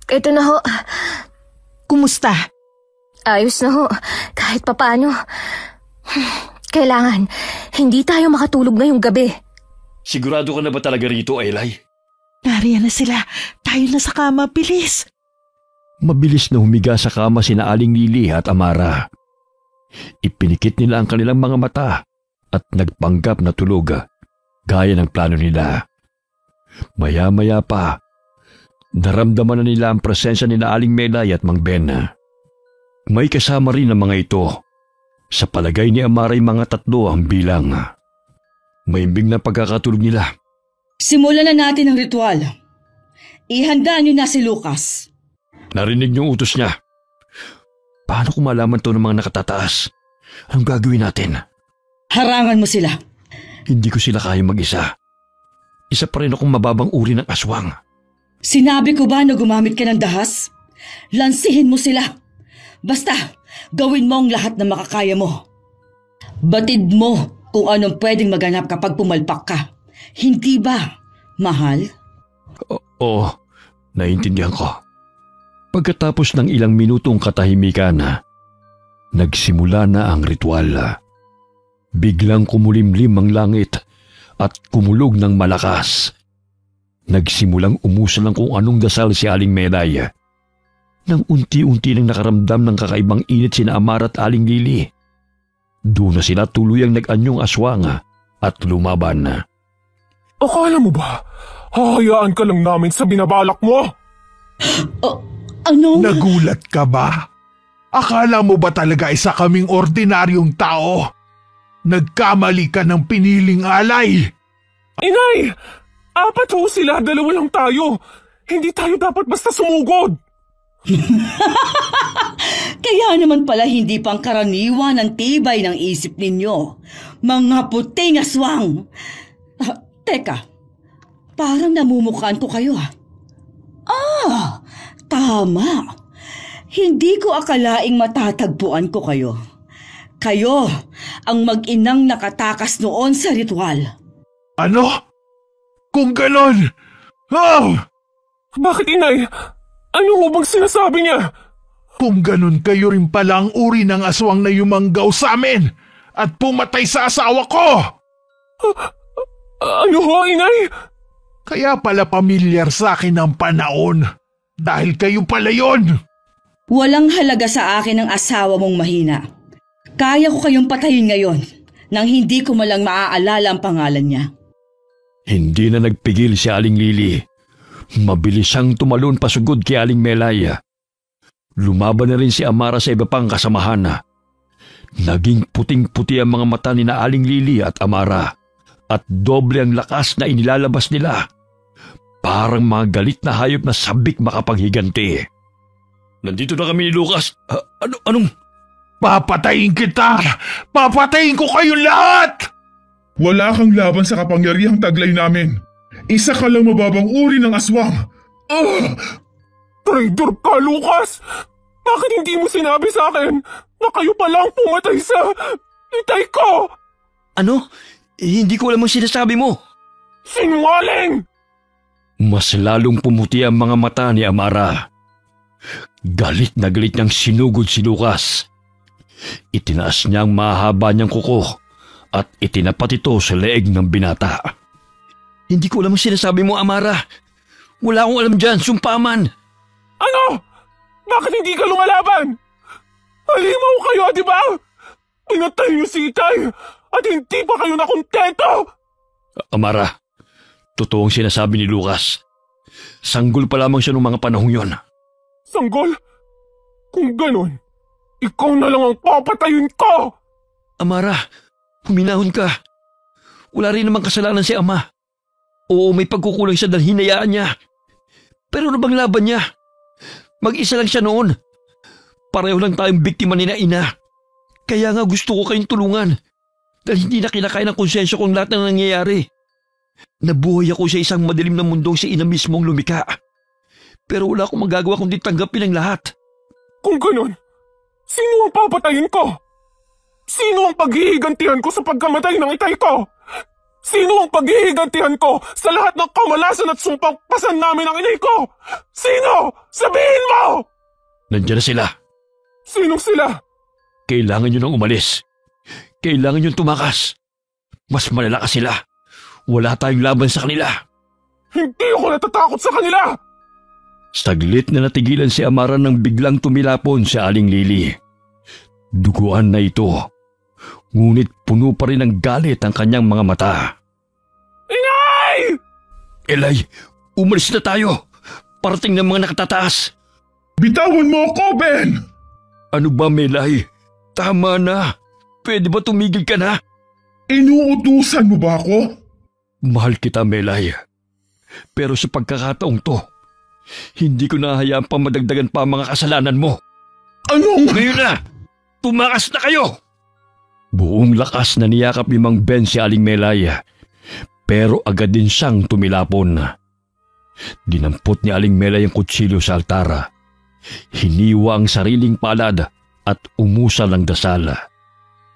B: Ito na ho.
C: Kumusta?
B: Ayos na ho, kahit papaano. Kailangan, hindi tayo makatulog ngayong gabi.
D: Sigurado ka na ba talaga rito, Aylay?
C: Nariyan na sila. Tayo na sa kama, bilis.
D: Mabilis na humiga sa kama sina Aling Lily at Amara. Ipinikit nila ang kanilang mga mata at nagpanggap na tulog gaya ng plano nila. Maya-maya pa, naramdaman na nila ang presensya ni Aling Melay at Mang Ben. May kasama rin ang mga ito. Sa palagay ni Amara ay mga 3 ang bilang. Maimbing na pagkakatulog nila.
A: Simulan na natin ang ritual. Ihanda niyo na si Lucas.
D: Narinig niyo ang utos niya. Paano kung malaman to ng mga nakatataas? Anong gagawin natin?
A: Harangan mo sila.
D: Hindi ko sila kaya mag-isa. Isa pa rin akong mababang uri ng aswang.
A: Sinabi ko ba na gumamit ka ng dahas? Lansihin mo sila. Basta, gawin mo ang lahat na makakaya mo. Batid mo kung anong pwedeng maganap kapag pumalpak ka. Hindi ba, mahal?
D: Oo, naiintindihan ko. Pagkatapos ng ilang minutong katahimikan, nagsimula na ang ritual. Biglang kumulimlim ang langit at kumulog ng malakas. Nagsimulang umusan ng kung anong dasal si Aling Melay. Nang unti-unti nang nakaramdam ng kakaibang init sina Amara at Aling Lili. Doon na sila tuluyang nag-anyong aswang at lumaban.
E: Akala mo ba, hahayaan ka lang namin sa binabalak mo?
A: Ano?
F: Nagulat ka ba? Akala mo ba talaga isa kaming ordinaryong tao? Nagkamali ka ng piniling alay.
E: Inay! 4 ho sila, 2 lang tayo. Hindi tayo dapat basta sumugod.
A: Kaya naman pala hindi pangkaraniwan ang tibay ng isip ninyo. Mga puting aswang. Teka, parang namumukhaan ko kayo tama. Hindi ko akalaing matatagpuan ko kayo. Kayo ang mag-inang nakatakas noon sa ritual.
F: Ano? Kung ganon! Oh!
E: Bakit, inay? Ano ho bang sinasabi niya?
F: Kung ganon kayo rin pala ang uri ng aswang na yumanggaw sa amin at pumatay sa asawa ko!
E: Ano ho, inay?
F: Kaya pala pamilyar sa akin ang panahon dahil kayo pala yon.
A: Walang halaga sa akin ang asawa mong mahina. Kaya ko kayong patayin ngayon nang hindi ko malang maaalala ang pangalan niya.
D: Hindi na nagpigil si Aling Lili. Mabilis siyang tumalon pasugod kay Aling Melay. Lumaban na rin si Amara sa iba pang kasamahan. Naging puting-puti ang mga mata ni na Aling Lili at Amara at doble ang lakas na inilalabas nila. Parang mga galit na hayop na sabik makapaghiganti. Nandito na kami ni Lucas. Anong?
F: Papatayin kita! Papatayin ko kayong lahat!
E: Wala kang laban sa kapangyarihang taglay namin. Isa ka lang mababang uri ng aswang. Traitor ka, Lucas! Bakit hindi mo sinabi sa akin na kayo palang pumatay sa itay ko?
D: Ano? Hindi ko alam ang sinasabi mo.
E: Sinungaling!
D: Mas lalong pumuti ang mga mata ni Amara. Galit na galit niyang sinugod si Lucas. Itinaas niya ang mahaba niyang kuko at itinapat ito sa leeg ng binata. Hindi ko alam ang sinasabi mo, Amara. Wala akong alam dyan, sumpaman.
E: Ano? Bakit hindi ka lumalaban? Halimaw kayo, di ba? Pinatay niyo si Itay at hindi pa kayo nakontento.
D: Amara, totoong sinasabi ni Lucas. Sanggol pa lamang siya noong mga panahong yon.
E: Sanggol? Kung ganun, ikaw na lang ang papatayin ko!
D: Amara, huminahon ka. Wala rin namang kasalanan si Ama. Oo, may pagkukulang siya dahil hinayaan niya. Pero ano bang laban niya? Mag-isa lang siya noon. Pareho lang tayong biktima ni na ina. Kaya nga gusto ko kayong tulungan. Dahil hindi na kinakain ng konsensya kong lahat ng nangyayari. Nabuhay ako sa isang madilim na mundong si ina mismong lumika. Pero wala akong magagawa kundi tanggapin ang lahat.
E: Kung ganun, sino ang papatayin ko? Sino ang paghihigantihan ko sa pagkamatay ng itay ko? Sino ang paghihigantihan ko sa lahat ng kamalasan at sumpangpasan namin ng inay ko? Sino? Sabihin mo!
D: Nandiyan na sila.
E: Sinong sila?
D: Kailangan nyo nang umalis. Kailangan nyo tumakas. Mas malalakas sila. Wala tayong laban sa kanila.
E: Hindi ako natatakot sa kanila!
D: Saglit na natigilan si Amara nang biglang tumilapon sa Aling Lili. Duguan na ito. Ngunit puno pa rin ng galit ang kanyang mga mata.
E: Inay!
D: Elay, umalis na tayo. Parating ng mga nakatataas.
F: Bitawan mo ako, Ben!
D: Ano ba, Melay? Tama na. Pwede ba tumigil ka na?
F: Inuutusan mo ba ako?
D: Mahal kita, Melay. Pero sa pagkakataong to, hindi ko nahahayaan pa madagdagan pa ang mga kasalanan mo.
F: Anong?
D: Ngayon na! Tumakas na kayo! Buong lakas na niyakap ni Mang Ben si Aling Melay. Pero agad din siyang tumilapon. Dinampot ni Aling Melay ang kutsilyo sa altara. Hiniwa ang sariling palad at umusal ng dasal.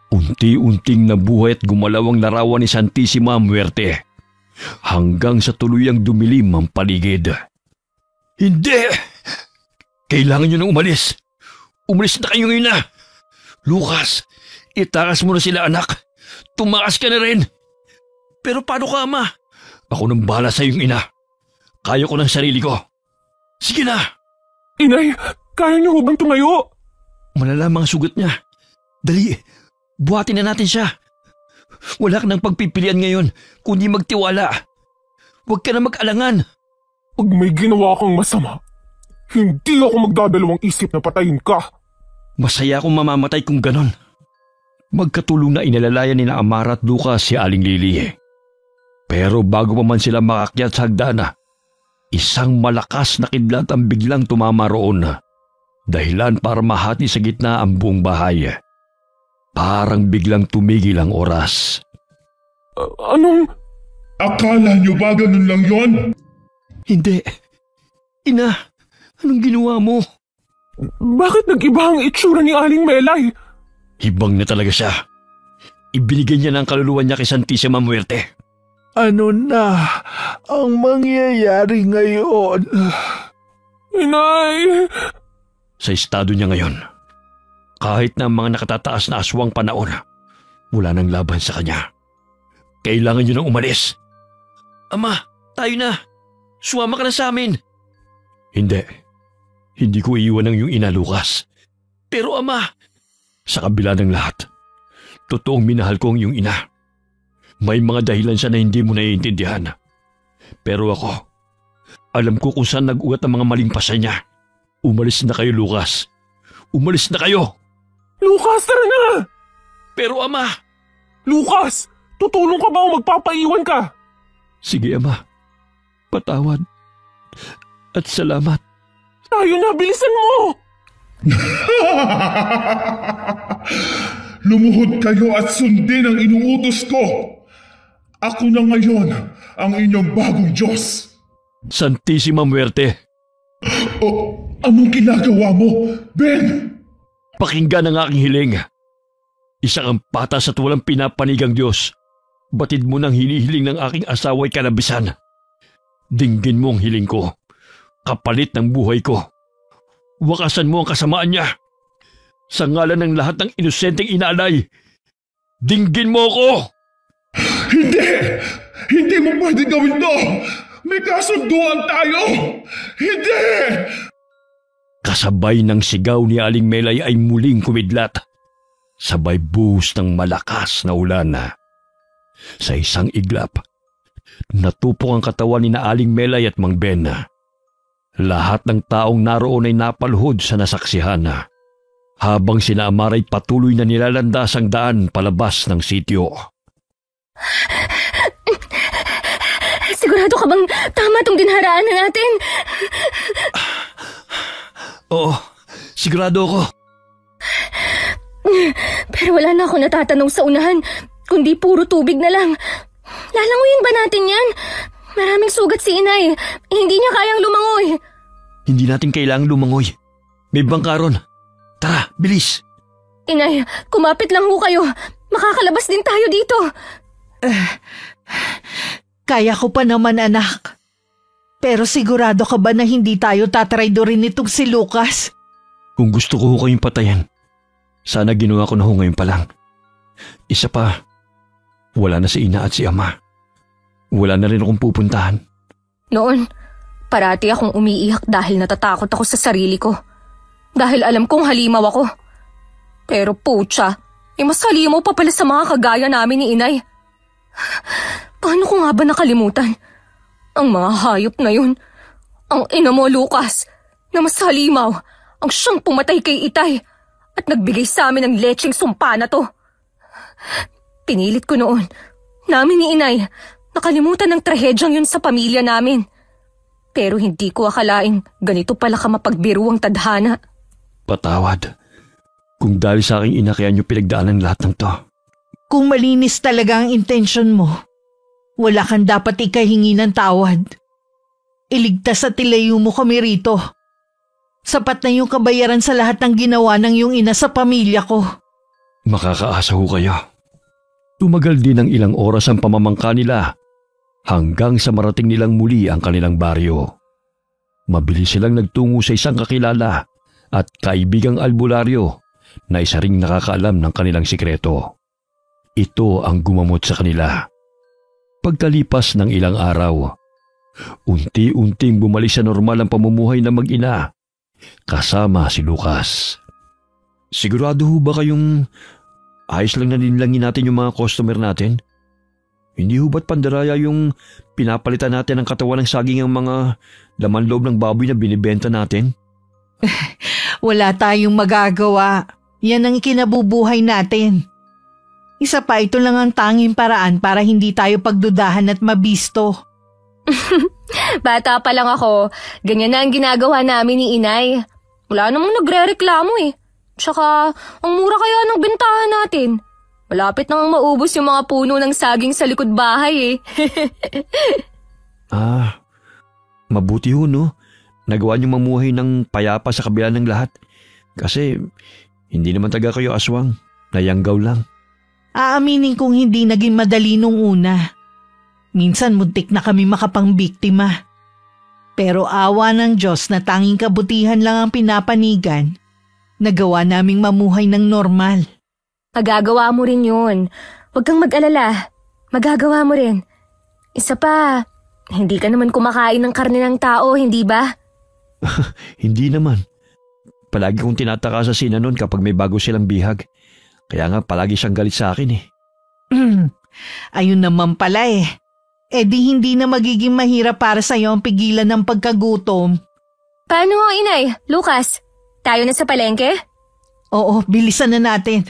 D: Unti-unting nabuhay at gumalaw ang larawan ni Santissima Muerte hanggang sa tuluyang dumilim ang paligid. Hindi! Kailangan nyo nang umalis. Umalis na kayo ngayon na. Lucas, itakas mo na sila, anak. Tumakas ka na rin. Pero paano ka, ama? Ako nang bahala sa iyong ina. Kaya ko ng sarili ko. Sige na.
E: Inay, kaya niyo ho bang tumayo?
D: Malala mga sugat niya. Dali, buhatin na natin siya. Wala ka ng pagpipilian ngayon, kundi magtiwala. Huwag ka na mag-alangan.
E: Pag may ginawa kang masama, hindi ako magdadalawang isip na patayin ka.
D: Masaya akong mamamatay kung ganon. Magkatulong na inalalayan ni na Amara at Lucas si Aling Lily. Pero bago pa man sila makakyat sa hagdana, isang malakas na kidlat ang biglang tumama roon. Dahilan para mahati sa gitna ang buong bahay. Parang biglang tumigil ang oras.
E: Anong?
F: Akala niyo ba ganun lang yon?
D: Hindi. Ina, anong ginawa mo?
E: Bakit nag-iba ang itsura ni Aling Melay?
D: Hibang na talaga siya. Ibinigay niya ng kaluluwa niya kay Santissima Muerte.
F: Ano na ang mangyayari ngayon?
E: Inay!
D: Sa estado niya ngayon, kahit na ang mga nakatataas na aswang panahon, wala nang laban sa kanya. Kailangan niyo nang umalis. Ama, tayo na. Sumama ka na sa amin. Hindi. Hindi ko iiwan ang iyong ina, Lucas. Pero ama, sa kabila ng lahat, totoong minahal ko ang iyong ina. May mga dahilan siya na hindi mo naiintindihan. Pero ako, alam ko kung saan nag-ugat ang mga maling pasa niya. Umalis na kayo, Lucas. Umalis na kayo.
E: Lucas, tara na!
D: Pero ama...
E: Lucas, tutulong ka ba o magpapaiwan ka?
D: Sige, ama. Patawad. At salamat.
E: Tayo na, bilisan mo!
F: Lumuhod kayo at sundin ang inuutos ko. Ako na ngayon ang inyong bagong Diyos.
D: Santissima Muerte.
F: O, anong ginagawa mo, Ben?
D: Pakinggan ang aking hiling. Isa kang patas at walang pinapanigang Diyos. Batid mo ng hinihiling ng aking asawa'y kalabisan. Dinggin mo ang hiling ko. Kapalit ng buhay ko. Wakasan mo ang kasamaan niya. Sa ngalan ng lahat ng inosenteng inaalay, dinggin mo ako!
F: Hindi! Hindi mo pwede gawin to! May kasunduan tayo! Hindi!
D: Kasabay ng sigaw ni Aling Melay ay muling kumidlat. Sabay buhos ng malakas na ulan. Sa isang iglap, natupok ang katawan ni Aling Melay at Mang Ben. Lahat ng taong naroon ay napaluhod sa nasaksihan. Habang sina Amara ay patuloy na nilalandas ang daan palabas ng sityo.
B: Sigurado ka bang tama tong dinharaan na natin?
D: Oo, sigurado ako.
B: Pero wala na ako natatanong sa unahan, kundi puro tubig na lang. Lalanguyin ba natin yan? Maraming sugat si inay. Hindi niya kayang lumangoy.
D: Hindi natin kailangang lumangoy. May bangkaron. Tara, bilis.
B: Inay, kumapit lang ho kayo. Makakalabas din tayo dito.
C: Kaya ko pa naman, anak. Pero sigurado ka ba na hindi tayo tatraydorin nitong si Lucas?
D: Kung gusto ko ho kayong patayan, sana ginawa ko na ho ngayon pa lang. Isa pa, wala na si ina at si ama. Wala na rin akong pupuntahan.
B: Noon, parati akong umiiyak dahil natatakot ako sa sarili ko. Dahil alam kong halimaw ako. Pero putya, mas halimaw pa pala sa mga kagaya namin ni inay. Paano ko nga ba nakalimutan? Ang mga hayop na yun. Ang ina mo, Lucas, na mas halimaw ang siyang pumatay kay itay at nagbigay sa amin ng lecheng sumpa na to. Pinilit ko noon, namin ni inay, nakalimutan ng trahedyang yun sa pamilya namin. Pero hindi ko akalaing ganito pala ka mapagbiro ang tadhana.
D: Patawad. Kung dahil sa aking ina kaya niyo pinagdaanan lahat ng to.
C: Kung malinis talaga ang intensyon mo, wala kang dapat ikahingi ng tawad. Iligtas at ilayo mo kami rito. Sapat na yung kabayaran sa lahat ng ginawa ng iyong ina sa pamilya ko.
D: Makakaasa ho kayo. Tumagal din ng ilang oras ang pamamangka nila hanggang sa marating nilang muli ang kanilang baryo. Mabilis silang nagtungo sa isang kakilala at kaibigang albularyo na isa ring nakakaalam ng kanilang sikreto. Ito ang gumamot sa kanila. Pagkalipas ng ilang araw, unti-unting bumalik sa normal ang pamumuhay ng mag-ina kasama si Lucas. Sigurado ho ba kayong ayos lang na dinlangin natin yung mga customer natin? Hindi ho ba't pandaraya yung pinapalitan natin ng katawan ng saging ang mga laman loob ng baboy na binibenta natin?
C: Wala tayong magagawa. Yan ang ikinabubuhay natin. Isa pa, ito lang ang tanging paraan para hindi tayo pagdudahan at mabisto.
B: Bata pa lang ako, ganyan na ang ginagawa namin ni inay. Wala namang nagre-reklamo eh. Tsaka, ang mura kaya ng bentahan natin. Malapit nang maubos yung mga puno ng saging sa likod bahay eh.
D: Mabuti ho no. Nagawa niyo mamuhay ng payapa sa kabila ng lahat. Kasi, hindi naman taga kayo aswang. Nayanggaw lang.
C: Aaminin kong hindi naging madali nung una. Minsan muntik na kami makapangbiktima. Pero awa ng Diyos na tanging kabutihan lang ang pinapanigan, nagawa naming mamuhay ng normal.
B: Magagawa mo rin yun. Huwag kang mag-alala. Magagawa mo rin. Isa pa, hindi ka naman kumakain ng karne ng tao, hindi ba?
D: Hindi naman. Palagi kong tinataka sa sina nun kapag may bago silang bihag. Kaya nga palagi siyang galit sa akin eh.
C: Ayun naman pala eh. Eh di hindi na magiging mahirap para sa'yo ang pigilan ng pagkagutom.
B: Paano nga inay? Lucas, tayo na sa palengke?
C: Oo, bilisan na natin.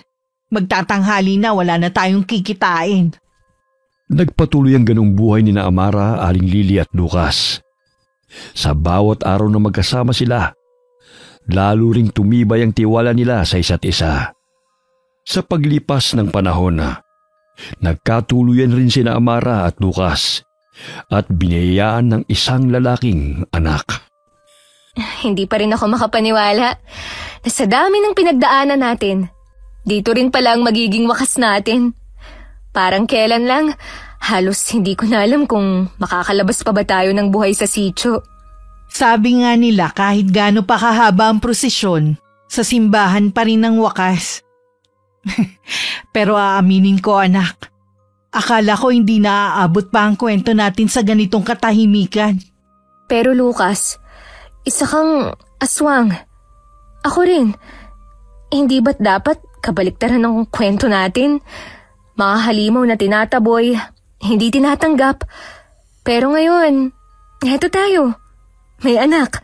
C: Magtatanghali na, wala na tayong kikitain.
D: Nagpatuloy ang ganong buhay ni na Amara, Aling Lily at Lucas. Sa bawat araw na magkasama sila, lalo ring tumibay ang tiwala nila sa isa't isa. Sa paglipas ng panahon, nagkatuluyan rin sina Amara at Lucas at biniyayaan ng isang lalaking anak.
B: Hindi pa rin ako makapaniwala na sa dami ng pinagdaanan natin, dito rin pala ang magiging wakas natin. Parang kailan lang, halos hindi ko na alam kung makakalabas pa ba tayo ng buhay sa sitio.
C: Sabi nga nila kahit gaano pa kahaba ang prosesyon, sa simbahan pa rin ang wakas. Pero aaminin ko anak, akala ko hindi naaabot pa ang kwento natin sa ganitong katahimikan.
B: Pero Lucas, isa kang aswang. Ako rin. Hindi ba't dapat kabaliktaran ng kwento natin? Mga halimaw na tinataboy, hindi tinatanggap. Pero ngayon, eto tayo. May anak,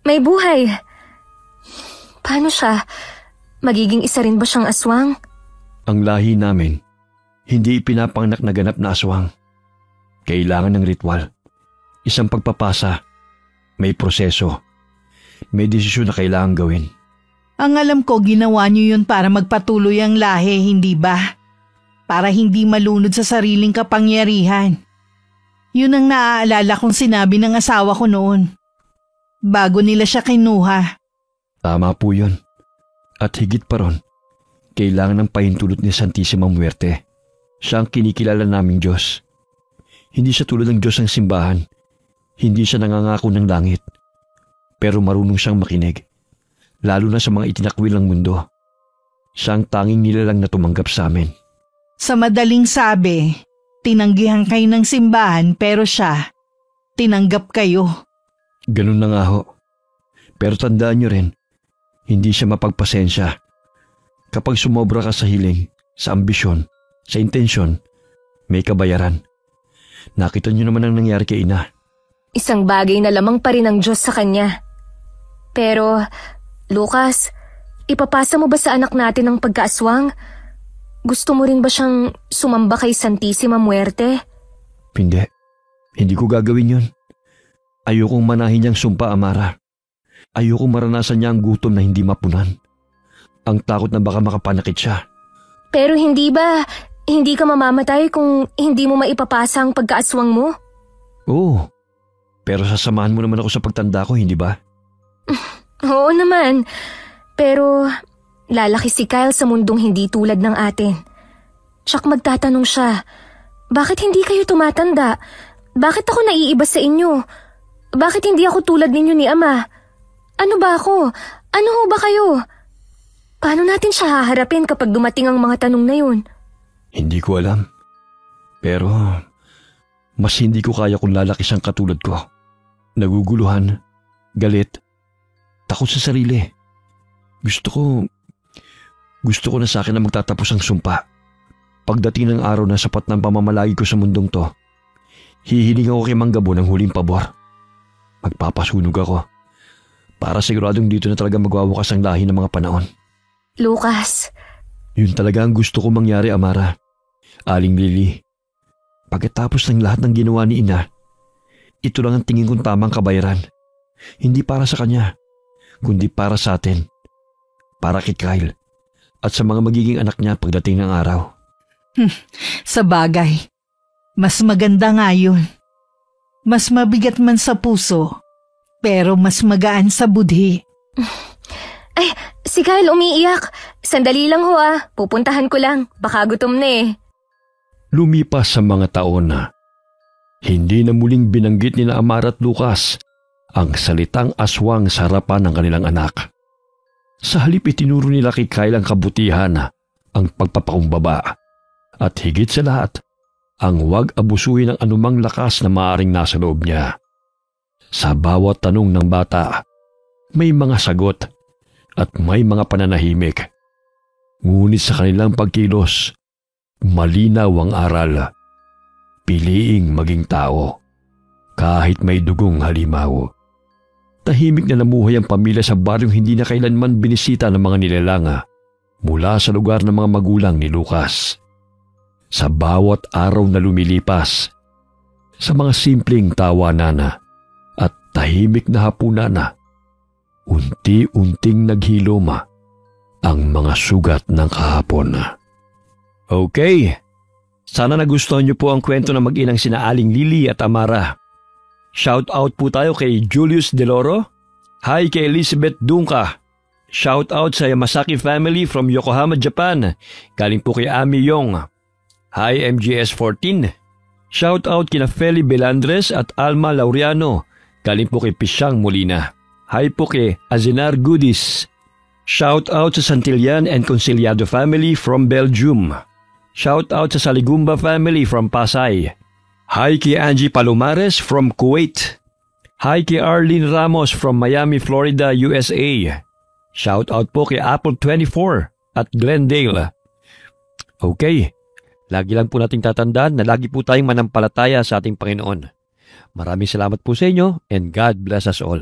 B: may buhay. Paano siya? Magiging isa rin ba siyang aswang?
D: Ang lahi namin, hindi ipinapanganak na ganap na aswang. Kailangan ng ritual. Isang pagpapasa. May proseso. May desisyon na kailangan gawin.
C: Ang alam ko, ginawa niyo yun para magpatuloy ang lahi, hindi ba? Para hindi malunod sa sariling kapangyarihan. Yun ang naaalala kong sinabi ng asawa ko noon. Bago nila siya kinuha.
D: Tama po yun. At higit pa ron, kailangan ng pahintulot ni Santissima Muerte. Siya ang kinikilala naming Diyos. Hindi siya tulad ng Diyos ng simbahan. Hindi siya nangangako ng langit. Pero marunong siyang makinig. Lalo na sa mga itinakwil ng mundo. Siya ang tanging nilalang na tumanggap sa amin.
C: Sa madaling sabi, tinanggihan kayo ng simbahan pero siya, tinanggap kayo.
D: Ganun na nga ho. Pero tandaan niyo rin, hindi siya mapagpasensya. Kapag sumobra ka sa hiling, Sa ambisyon, sa intensyon, may kabayaran. Nakita niyo naman ang nangyari kay ina.
B: Isang bagay na lamang pa rin ang Diyos sa kanya. Pero, Lucas, ipapasa mo ba sa anak natin ang pagkaaswang? Gusto mo rin ba siyang sumamba kay Santissima Muerte?
D: Hindi. Hindi ko gagawin yun. Ayokong manahin niyang sumpa, Amara. Ayokong maranasan niya ang gutom na hindi mapunan. Ang takot na baka makapanakit siya.
B: Pero hindi ka mamamatay kung hindi mo maipapasa ang pagkaaswang mo?
D: Oo. Pero sasamahan mo naman ako sa pagtanda ko, hindi ba?
B: Oo naman. Pero lalaki si Kyle sa mundong hindi tulad ng atin. Tsak magtatanong siya, bakit hindi kayo tumatanda? Bakit ako naiiba sa inyo? Bakit hindi ako tulad ninyo ni Ama? Ano ba ako? Ano ho ba kayo? Paano natin siya haharapin kapag dumating ang mga tanong na yun?
D: Hindi ko alam. Pero mas hindi ko kaya kung lalaki siyang katulad ko. Naguguluhan, galit, takot sa sarili. Gusto ko na sa akin na magtatapos ang sumpa. Pagdating ng araw na sapat ng pamamalagi ko sa mundong to, hihiling ako kay Mang Gabo ng huling pabor. Magpapasunog ako para siguradong dito na talaga magwawakas ang lahi ng mga panahon.
B: Lucas.
D: Yun talaga ang gusto ko mangyari, Amara. Aling Lily, pagkatapos ng lahat ng ginawa ni Ina, ito lang ang tingin kong tamang kabayaran. Hindi para sa kanya, kundi para sa atin. Para kay Kyle at sa mga magiging anak niya pagdating ng araw.
C: Sa bagay, mas maganda nga yun. Mas mabigat man sa puso, pero mas magaan sa budhi.
B: Ay, si Kyle umiiyak. Sandali lang ho pupuntahan ko lang. Baka gutom na eh.
D: Lumipas sa mga taon na hindi na muling binanggit ni na Amara at Lucas ang salitang aswang sa harapan ng kanilang anak. Sa halip itinuro nila kay Kyle ang kabutihan, ang pagpapakumbaba, at higit sa lahat, ang huwag abusuhin ng anumang lakas na maaaring nasa loob niya. Sa bawat tanong ng bata, may mga sagot at may mga pananahimik. Ngunit sa kanilang pagkilos, malinaw ang aral. Piliing maging tao, kahit may dugong halimaw. Tahimik na namuhay ang pamilya sa baryong hindi na kailanman binisita ng mga nilalanga mula sa lugar ng mga magulang ni Lucas. Sa bawat araw na lumilipas, sa mga simpleng tawanan at tahimik na hapunan, unti-unting naghiloma ang mga sugat ng kahapon. Okay, sana nagustuhan niyo po ang kwento ng mag-inang sina Aling Lily at Amara. Shout out po tayo kay Julius Deloro. Hi kay Elizabeth Dunca. Shout out sa Yamasaki family from Yokohama, Japan. Galing po kay Ami Yong. Hi MGS14. Shout out kina Feli Belandres at Alma Laureano. Galing po kay Pisyang Molina. Hi po kay Azenar Goodies. Shout out sa Santillan and Conciliado family from Belgium. Shout out sa Saligumba family from Pasay. Hi kay Angie Palomares from Kuwait. Hi kay Arlene Ramos from Miami, Florida, USA. Shout out po kay Apple24 at Glendale. Okay, lagi lang po nating tatandaan na lagi po tayong manampalataya sa ating Panginoon. Maraming salamat po sa inyo and God bless us all.